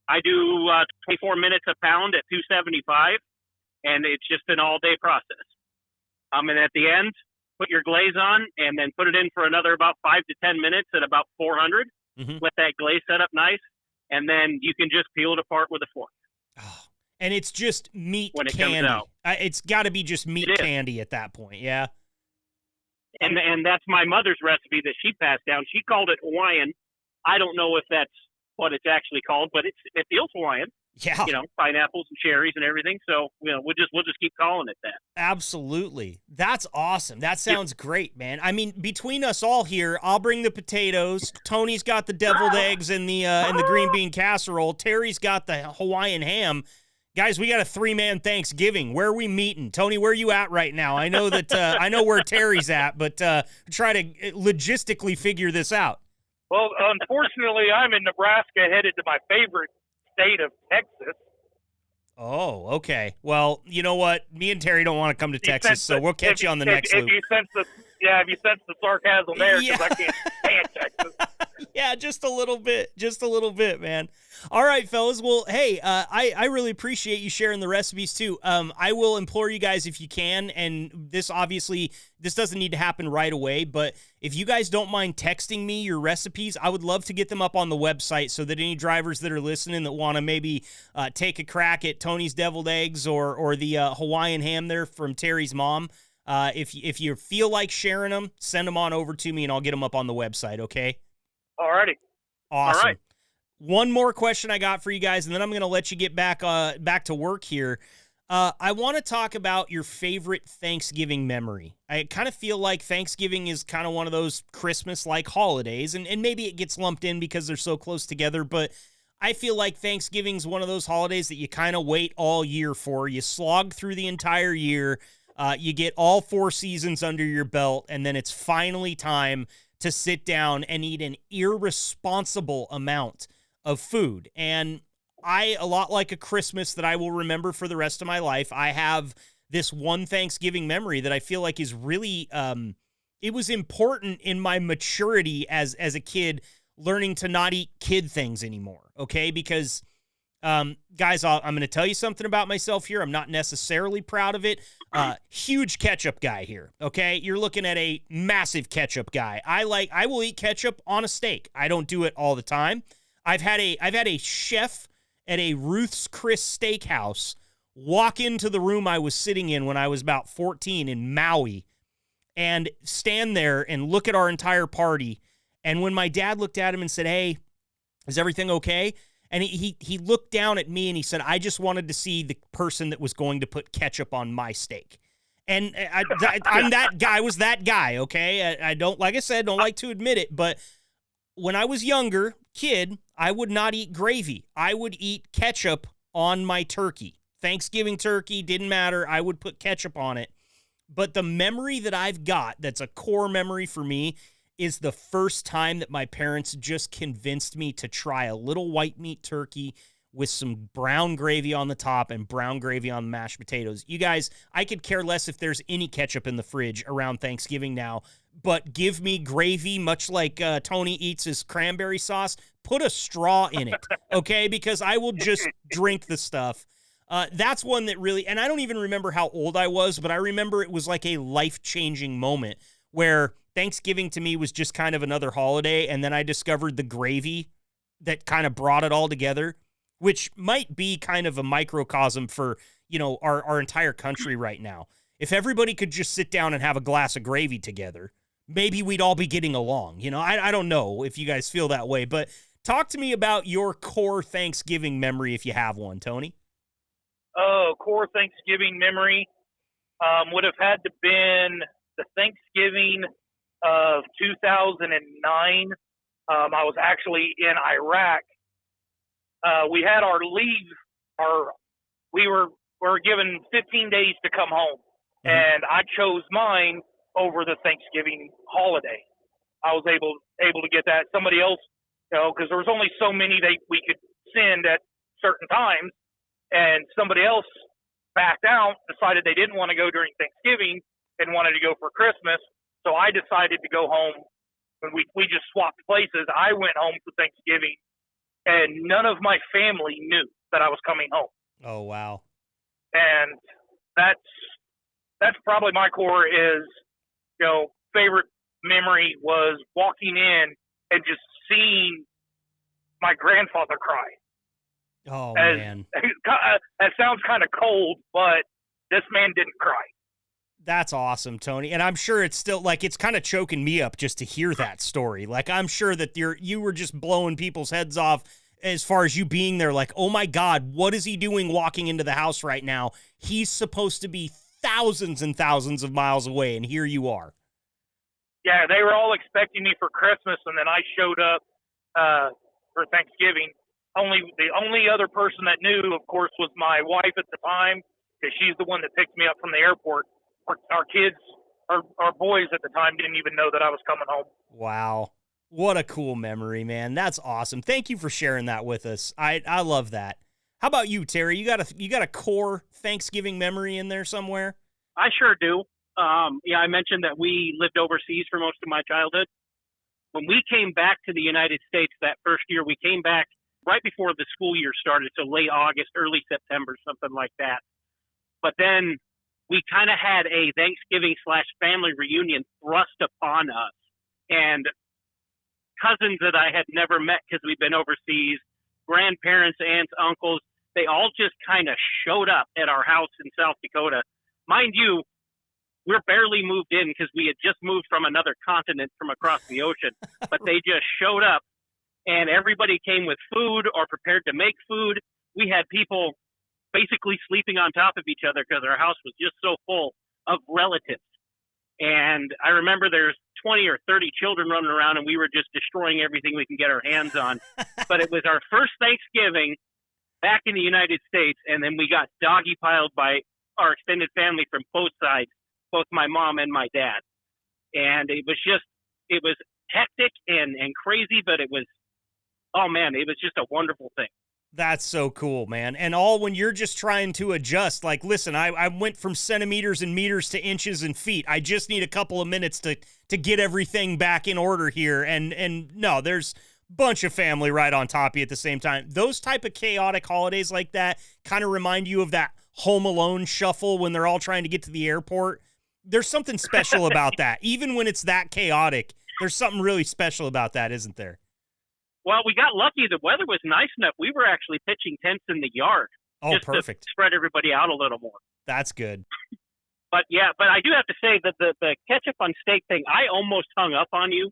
I do 24 minutes a pound at 275, and it's just an all-day process. And at the end, put your glaze on, and then put it in for another about 5 to 10 minutes at about 400. Mm-hmm. Let that glaze set up nice, and then you can just peel it apart with a fork. Oh, and it's just meat when it candy. Comes out. It's got to be just meat candy at that point, yeah? And that's my mother's recipe that she passed down. She called it Hawaiian. I don't know if that's what it's actually called, but it feels Hawaiian. Yeah. Pineapples and cherries and everything. So, we'll just keep calling it that. Absolutely. That's awesome. That sounds great, man. I mean, between us all here, I'll bring the potatoes. Tony's got the deviled eggs and the green bean casserole. Terry's got the Hawaiian ham. Guys, we got a 3-man Thanksgiving. Where are we meeting? Tony, where are you at right now? I know that I know where Terry's at, but try to logistically figure this out. Well, unfortunately, I'm in Nebraska, headed to my favorite state of Texas. Oh, okay. Well, you know what? Me and Terry don't want to come to Texas, so we'll catch you on the next loop. If you sense the sarcasm there, because I can't stand Texas. Yeah, just a little bit, man. All right, fellas. Well, hey, I really appreciate you sharing the recipes too. I will implore you guys, if you can, and this doesn't need to happen right away, but if you guys don't mind texting me your recipes, I would love to get them up on the website so that any drivers that are listening that want to maybe take a crack at Tony's deviled eggs or the Hawaiian ham there from Terry's mom, if you feel like sharing them, send them on over to me and I'll get them up on the website, okay? Alrighty. Awesome. All right. One more question I got for you guys, and then I'm going to let you get back to work here. I want to talk about your favorite Thanksgiving memory. I kind of feel like Thanksgiving is kind of one of those Christmas-like holidays, and maybe it gets lumped in because they're so close together, but I feel like Thanksgiving's one of those holidays that you kind of wait all year for. You slog through the entire year, you get all 4 seasons under your belt, and then it's finally time to sit down and eat an irresponsible amount of food. And a lot like a Christmas that I will remember for the rest of my life, I have this one Thanksgiving memory that I feel like is really, it was important in my maturity as a kid, learning to not eat kid things anymore, okay? Because, guys, I'm going to tell you something about myself here. I'm not necessarily proud of it. Huge ketchup guy here, okay? You're looking at a massive ketchup guy. I will eat ketchup on a steak. I don't do it all the time. I've had a chef at a Ruth's Chris Steakhouse walk into the room I was sitting in when I was about 14 in Maui and stand there and look at our entire party. And when my dad looked at him and said, "Hey, is everything okay?" And he looked down at me and he said, "I just wanted to see the person that was going to put ketchup on my steak." And I'm that guy. I was that guy, okay? I don't, like I said, don't like to admit it, but when I was younger, kid, I would not eat gravy. I would eat ketchup on my turkey. Thanksgiving turkey, didn't matter. I would put ketchup on it. But the memory that I've got that's a core memory for me is the first time that my parents just convinced me to try a little white meat turkey with some brown gravy on the top and brown gravy on the mashed potatoes. You guys, I could care less if there's any ketchup in the fridge around Thanksgiving now, but give me gravy, much like Tony eats his cranberry sauce. Put a straw in it, okay? Because I will just drink the stuff. That's one that really, and I don't even remember how old I was, but I remember it was like a life-changing moment where Thanksgiving to me was just kind of another holiday, and then I discovered the gravy that kind of brought it all together, which might be kind of a microcosm for, our entire country right now. If everybody could just sit down and have a glass of gravy together, maybe we'd all be getting along. I don't know if you guys feel that way, but talk to me about your core Thanksgiving memory if you have one, Tony. Oh, core Thanksgiving memory would have had to been the Thanksgiving of 2009. I was actually in Iraq. We had our leave. We were given 15 days to come home, and I chose mine over the Thanksgiving holiday. I was able to get that. Somebody else, because there was only so many we could send at certain times, and somebody else backed out, decided they didn't want to go during Thanksgiving and wanted to go for Christmas. So I decided to go home, and we just swapped places. I went home for Thanksgiving, and none of my family knew that I was coming home. Oh, wow. And that's probably my core is, favorite memory was walking in and just seeing my grandfather cry. Oh, man. That sounds kind of cold, but this man didn't cry. That's awesome, Tony. And I'm sure it's still like it's kind of choking me up just to hear that story. Like I'm sure that you were just blowing people's heads off as far as you being there. Like, oh my God, what is he doing walking into the house right now? He's supposed to be thousands and thousands of miles away, and here you are. Yeah, they were all expecting me for Christmas, and then I showed up for Thanksgiving. The only other person that knew, of course, was my wife at the time, because she's the one that picked me up from the airport. Our kids, our boys at the time didn't even know that I was coming home. Wow. What a cool memory, man. That's awesome. Thank you for sharing that with us. I love that. How about you, Terry? You got a core Thanksgiving memory in there somewhere? I sure do. Yeah, I mentioned that we lived overseas for most of my childhood. When we came back to the United States that first year, we came back right before the school year started, so late August, early September, something like that. But then we kind of had a Thanksgiving/family reunion thrust upon us. And cousins that I had never met because we've been overseas, grandparents, aunts, uncles, they all just kind of showed up at our house in South Dakota. Mind you, we're barely moved in because we had just moved from another continent from across the ocean. But they just showed up, and everybody came with food or prepared to make food. We had people basically sleeping on top of each other because our house was just so full of relatives. And I remember there's 20 or 30 children running around, and we were just destroying everything we can get our hands on. But it was our first Thanksgiving back in the United States, and then we got doggy-piled by our extended family from both sides, both my mom and my dad. And it was hectic and crazy, but it was just a wonderful thing. That's so cool, man. And all when you're just trying to adjust, like, listen, I went from centimeters and meters to inches and feet. I just need a couple of minutes to get everything back in order here. And no, there's a bunch of family right on top of you at the same time. Those type of chaotic holidays like that kind of remind you of that Home Alone shuffle when they're all trying to get to the airport. There's something special about that. Even when it's that chaotic, there's something really special about that, isn't there? Well, we got lucky. The weather was nice enough. We were actually pitching tents in the yard. Oh, just perfect. To spread everybody out a little more. That's good. But I do have to say that the ketchup on steak thing, I almost hung up on you,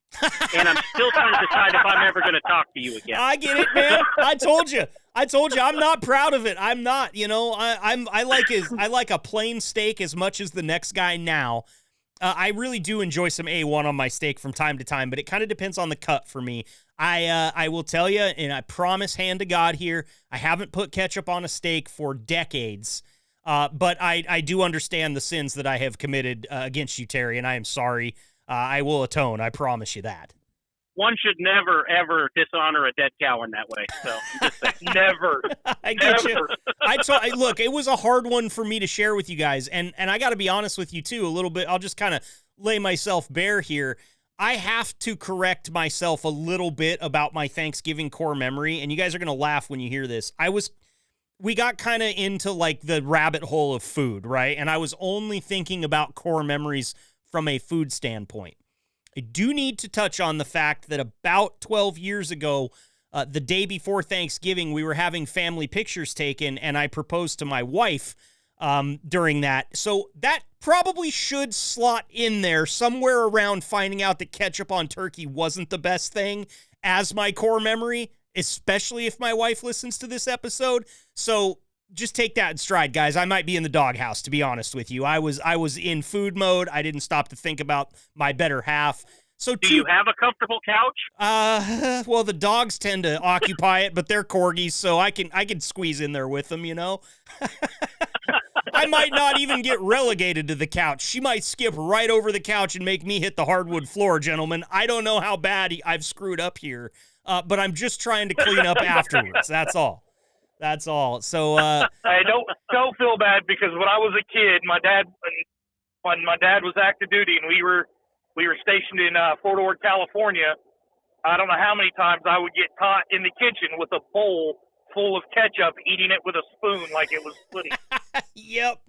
and I'm still trying to decide if I'm ever going to talk to you again. I get it, man. I told you. I'm not proud of it. I'm not. You know, I like a plain steak as much as the next guy now. I really do enjoy some A1 on my steak from time to time, but it kind of depends on the cut for me. I will tell you, and I promise, hand to God here, I haven't put ketchup on a steak for decades. But I do understand the sins that I have committed against you, Terry, and I am sorry. I will atone. I promise you that. One should never, ever dishonor a dead cow in that way. So just Never. I get you. Look, it was a hard one for me to share with you guys, and I got to be honest with you, too, a little bit. I'll just kind of lay myself bare here. I have to correct myself a little bit about my Thanksgiving core memory, and you guys are going to laugh when you hear this. We got kind of into like the rabbit hole of food, right? And I was only thinking about core memories from a food standpoint. I do need to touch on the fact that about 12 years ago, the day before Thanksgiving, we were having family pictures taken, and I proposed to my wife during that. So that probably should slot in there somewhere around finding out that ketchup on turkey wasn't the best thing as my core memory, especially if my wife listens to this episode. So just take that in stride, guys. I might be in the doghouse, to be honest with you. I was in food mode. I didn't stop to think about my better half. So do you have a comfortable couch? Well, the dogs tend to occupy it, but they're corgis, so I can squeeze in there with them, you know? I might not even get relegated to the couch. She might skip right over the couch and make me hit the hardwood floor, gentlemen. I don't know how bad I've screwed up here, but I'm just trying to clean up afterwards. That's all. So I don't feel bad, because when I was a kid, when my dad was active duty and we were stationed in Fort Ord, California, I don't know how many times I would get caught in the kitchen with a bowl full of ketchup, eating it with a spoon like it was pudding. Yep.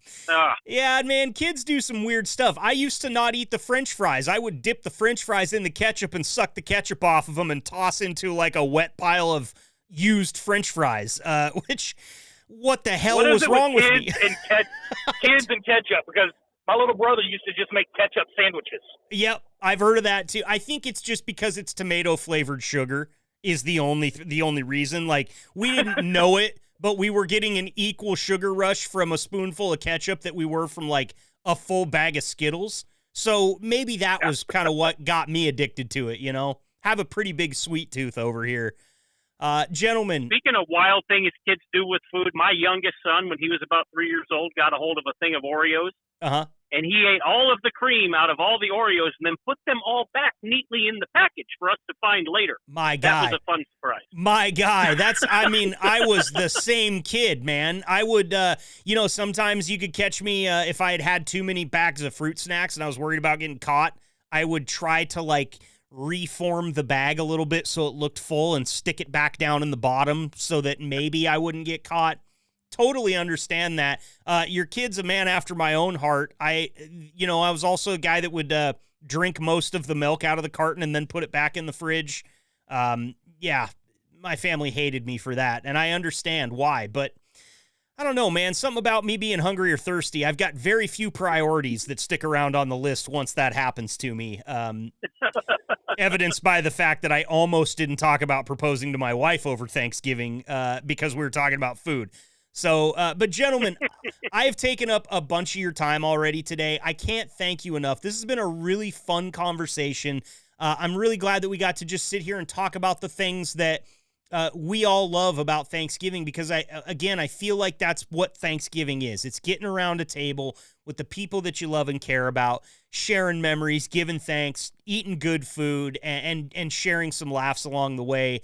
Yeah, man, kids do some weird stuff. I used to not eat the French fries. I would dip the French fries in the ketchup and suck the ketchup off of them and toss into like a wet pile of used French fries, which, what the hell was wrong with me? Kids and ketchup, because My little brother used to just make ketchup sandwiches. Yep, I've heard of that too. I think it's just because it's tomato flavored sugar is the only reason. Like, we didn't know it, but we were getting an equal sugar rush from a spoonful of ketchup that we were from like a full bag of Skittles. So maybe that was kind of what got me addicted to it, you know? Have a pretty big sweet tooth over here. Gentlemen. Speaking of wild things kids do with food, my youngest son, when he was about 3 years old, got a hold of a thing of Oreos. Uh-huh. And he ate all of the cream out of all the Oreos and then put them all back neatly in the package for us to find later. My guy. That was a fun surprise. My guy. I was the same kid, man. I would, sometimes you could catch me if I had had too many bags of fruit snacks and I was worried about getting caught. I would try to, like, reform the bag a little bit so it looked full and stick it back down in the bottom so that maybe I wouldn't get caught. Totally understand that. Your kid's a man after my own heart. I was also a guy that would drink most of the milk out of the carton and then put it back in the fridge. My family hated me for that, and I understand why, but I don't know, man. Something about me being hungry or thirsty. I've got very few priorities that stick around on the list once that happens to me. Evidenced by the fact that I almost didn't talk about proposing to my wife over Thanksgiving because we were talking about food. So, but gentlemen, I have taken up a bunch of your time already today. I can't thank you enough. This has been a really fun conversation. I'm really glad that we got to just sit here and talk about the things that we all love about Thanksgiving, because I feel like that's what Thanksgiving is. It's getting around a table with the people that you love and care about, sharing memories, giving thanks, eating good food, and sharing some laughs along the way.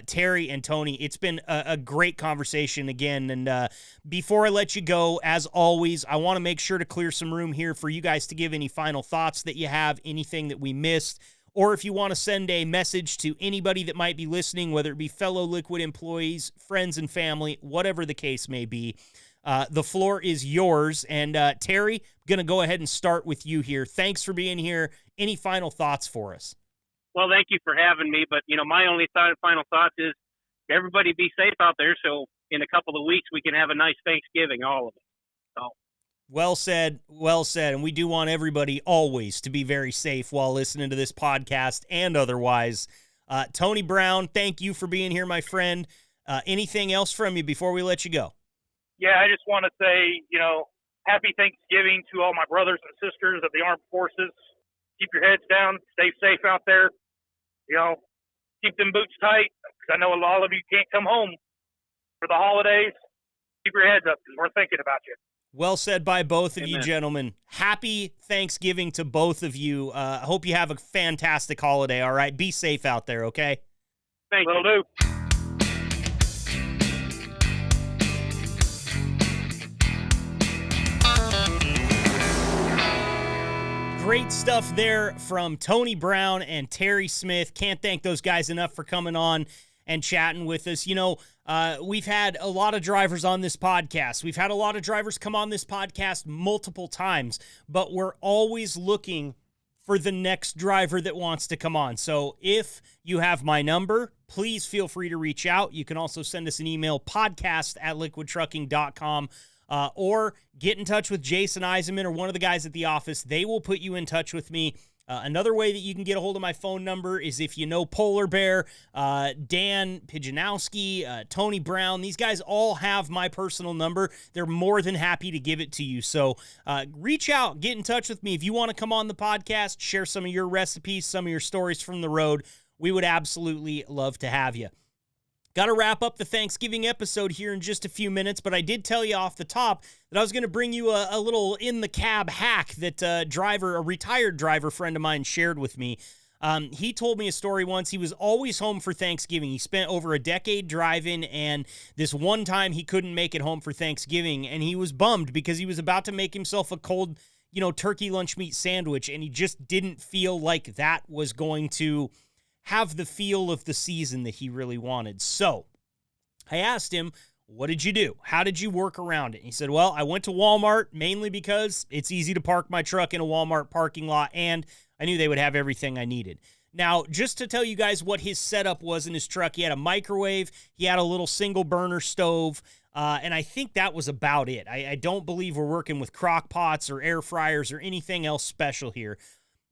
Terry and Tony, it's been a great conversation again. And before I let you go, as always, I want to make sure to clear some room here for you guys to give any final thoughts that you have, anything that we missed, or if you want to send a message to anybody that might be listening, whether it be fellow Liquid employees, friends and family, whatever the case may be. The floor is yours. And Terry, I'm going to go ahead and start with you here. Thanks for being here. Any final thoughts for us? Well, thank you for having me. But, my only final thought is everybody be safe out there. So in a couple of weeks, we can have a nice Thanksgiving, all of it. So. Well said. Well said. And we do want everybody always to be very safe while listening to this podcast and otherwise. Tony Brown, thank you for being here, my friend. Anything else from you before we let you go? Yeah, I just want to say, happy Thanksgiving to all my brothers and sisters of the armed forces. Keep your heads down. Stay safe out there. Keep them boots tight, because I know a lot of you can't come home for the holidays. Keep your heads up, because we're thinking about you. Well said by both of Amen. you, gentlemen. Happy Thanksgiving to both of you. I hope you have a fantastic holiday, all right? Be safe out there, okay? Thank you. Will do. Great stuff there from Tony Brown and Terry Smith. Can't thank those guys enough for coming on and chatting with us. We've had a lot of drivers on this podcast. We've had a lot of drivers come on this podcast multiple times, but we're always looking for the next driver that wants to come on. So if you have my number, please feel free to reach out. You can also send us an email, podcast@liquidtrucking.com. Or get in touch with Jason Eisenman or one of the guys at the office. They will put you in touch with me. Another way that you can get a hold of my phone number is if you know Polar Bear, Dan Pijanowski, Tony Brown. These guys all have my personal number. They're more than happy to give it to you. So reach out, get in touch with me. If you want to come on the podcast, share some of your recipes, some of your stories from the road, we would absolutely love to have you. Got to wrap up the Thanksgiving episode here in just a few minutes, but I did tell you off the top that I was going to bring you a little in-the-cab hack that a retired driver friend of mine shared with me. He told me a story once. He was always home for Thanksgiving. He spent over a decade driving, and this one time he couldn't make it home for Thanksgiving, and he was bummed because he was about to make himself a cold, turkey lunch meat sandwich, and he just didn't feel like that was going to have the feel of the season that he really wanted. So I asked him, what did you do? How did you work around it? And he said, well, I went to Walmart mainly because it's easy to park my truck in a Walmart parking lot, and I knew they would have everything I needed. Now, just to tell you guys what his setup was in his truck, he had a microwave, he had a little single burner stove, And I think that was about it. I don't believe we're working with crock pots or air fryers or anything else special here.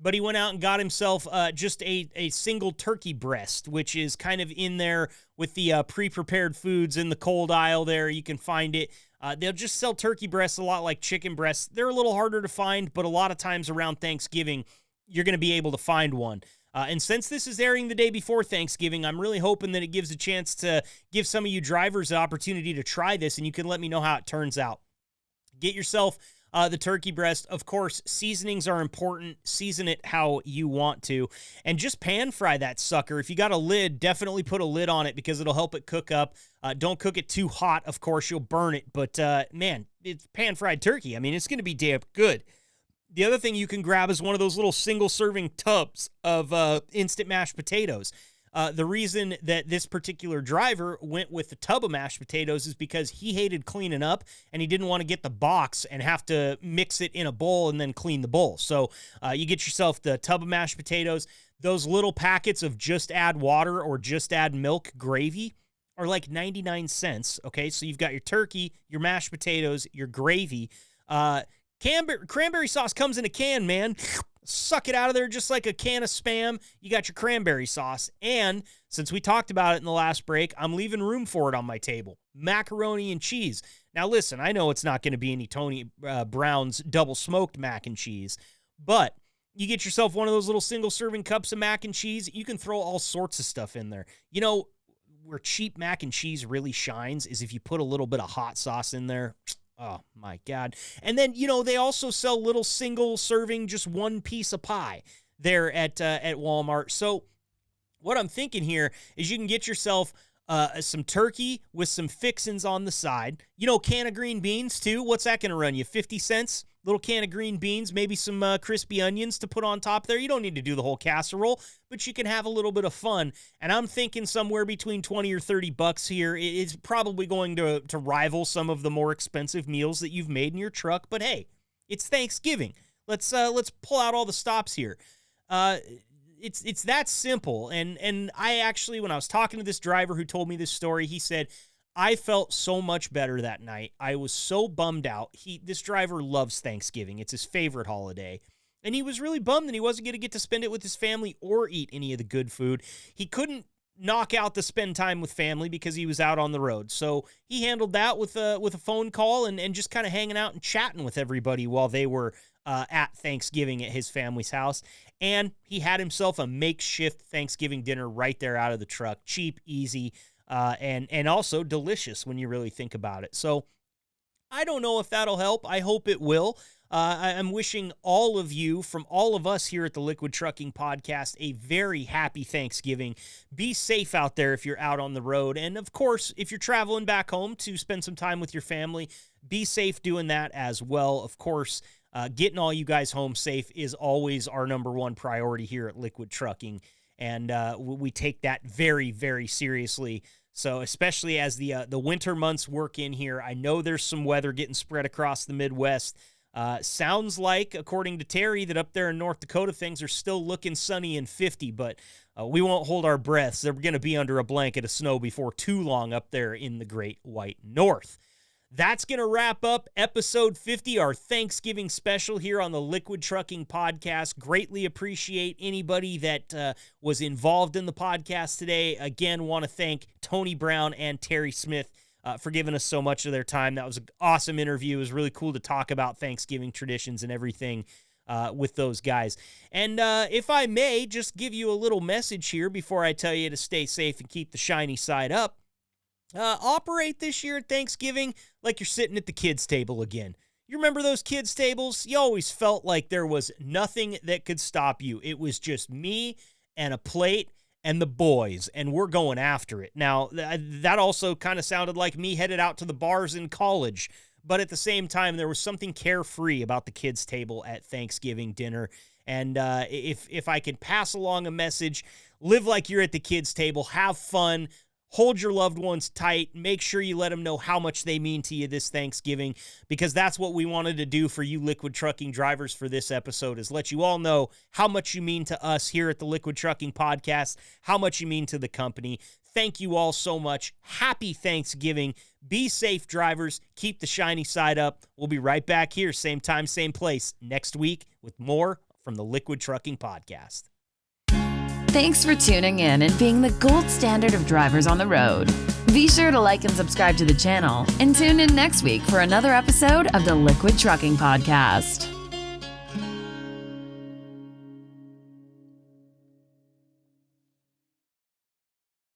But he went out and got himself just a single turkey breast, which is kind of in there with the pre-prepared foods in the cold aisle there. You can find it. They'll just sell turkey breasts a lot like chicken breasts. They're a little harder to find, but a lot of times around Thanksgiving, you're going to be able to find one. And since this is airing the day before Thanksgiving, I'm really hoping that it gives a chance to give some of you drivers the opportunity to try this, and you can let me know how it turns out. Get yourself the turkey breast. Of course, seasonings are important. Season it how you want to. And just pan fry that sucker. If you got a lid, definitely put a lid on it because it'll help it cook up. Don't cook it too hot. Of course, you'll burn it. But, man, it's pan-fried turkey. I mean, it's going to be damn good. The other thing you can grab is one of those little single-serving tubs of instant mashed potatoes. The reason that this particular driver went with the tub of mashed potatoes is because he hated cleaning up and he didn't want to get the box and have to mix it in a bowl and then clean the bowl. So you get yourself the tub of mashed potatoes. Those little packets of just add water or just add milk gravy are like 99 cents. Okay, so you've got your turkey, your mashed potatoes, your gravy. Cranberry sauce comes in a can, man. Suck it out of there just like a can of Spam. You got your cranberry sauce. And since we talked about it in the last break, I'm leaving room for it on my table. Macaroni and cheese. Now, listen, I know it's not going to be any Tony Brown's double smoked mac and cheese, but you get yourself one of those little single serving cups of mac and cheese. You can throw all sorts of stuff in there. You know, where cheap mac and cheese really shines is if you put a little bit of hot sauce in there. Oh, my God. And then, you know, they also sell little single serving, just one piece of pie there at Walmart. So what I'm thinking here is you can get yourself some turkey with some fixins on the side. You know, can of green beans, too. What's that going to run you? 50 cents? Little can of green beans, maybe some crispy onions to put on top there. You don't need to do the whole casserole, but you can have a little bit of fun. And I'm thinking somewhere between 20 or 30 bucks here. It's probably going to rival some of the more expensive meals that you've made in your truck. But hey, it's Thanksgiving. Let's pull out all the stops here. It's that simple. And I actually, when I was talking to this driver who told me this story, he said, I felt so much better that night. I was so bummed out. This driver loves Thanksgiving. It's his favorite holiday. And he was really bummed that he wasn't going to get to spend it with his family or eat any of the good food. He couldn't knock out the spend time with family because he was out on the road. So he handled that with a phone call and just kind of hanging out and chatting with everybody while they were at Thanksgiving at his family's house. And he had himself a makeshift Thanksgiving dinner right there out of the truck. Cheap, easy, and also delicious when you really think about it. So I don't know if that'll help. I hope it will. I'm wishing all of you, from all of us here at the Liquid Trucking Podcast, a very happy Thanksgiving. Be safe out there if you're out on the road. And, of course, if you're traveling back home to spend some time with your family, be safe doing that as well. Of course, getting all you guys home safe is always our number one priority here at Liquid Trucking. And we take that very, very seriously. So especially as the winter months work in here, I know there's some weather getting spread across the Midwest. Sounds like, according to Terry, that up there in North Dakota, things are still looking sunny and 50, but we won't hold our breaths. They're going to be under a blanket of snow before too long up there in the Great White North. That's going to wrap up episode 50, our Thanksgiving special here on the Liquid Trucking Podcast. Greatly appreciate anybody that was involved in the podcast today. Again, want to thank Tony Brown and Terry Smith for giving us so much of their time. That was an awesome interview. It was really cool to talk about Thanksgiving traditions and everything with those guys. And if I may, just give you a little message here before I tell you to stay safe and keep the shiny side up. Operate this year at Thanksgiving like you're sitting at the kids' table again. You remember those kids' tables? You always felt like there was nothing that could stop you. It was just me and a plate and the boys, and we're going after it. Now, that also kind of sounded like me headed out to the bars in college, but at the same time, there was something carefree about the kids' table at Thanksgiving dinner. And if I could pass along a message, live like you're at the kids' table, have fun, hold your loved ones tight. Make sure you let them know how much they mean to you this Thanksgiving, because that's what we wanted to do for you Liquid Trucking drivers for this episode, is let you all know how much you mean to us here at the Liquid Trucking Podcast, how much you mean to the company. Thank you all so much. Happy Thanksgiving. Be safe, drivers. Keep the shiny side up. We'll be right back here, same time, same place, next week with more from the Liquid Trucking Podcast. Thanks for tuning in and being the gold standard of drivers on the road. Be sure to like and subscribe to the channel and tune in next week for another episode of the Liquid Trucking Podcast.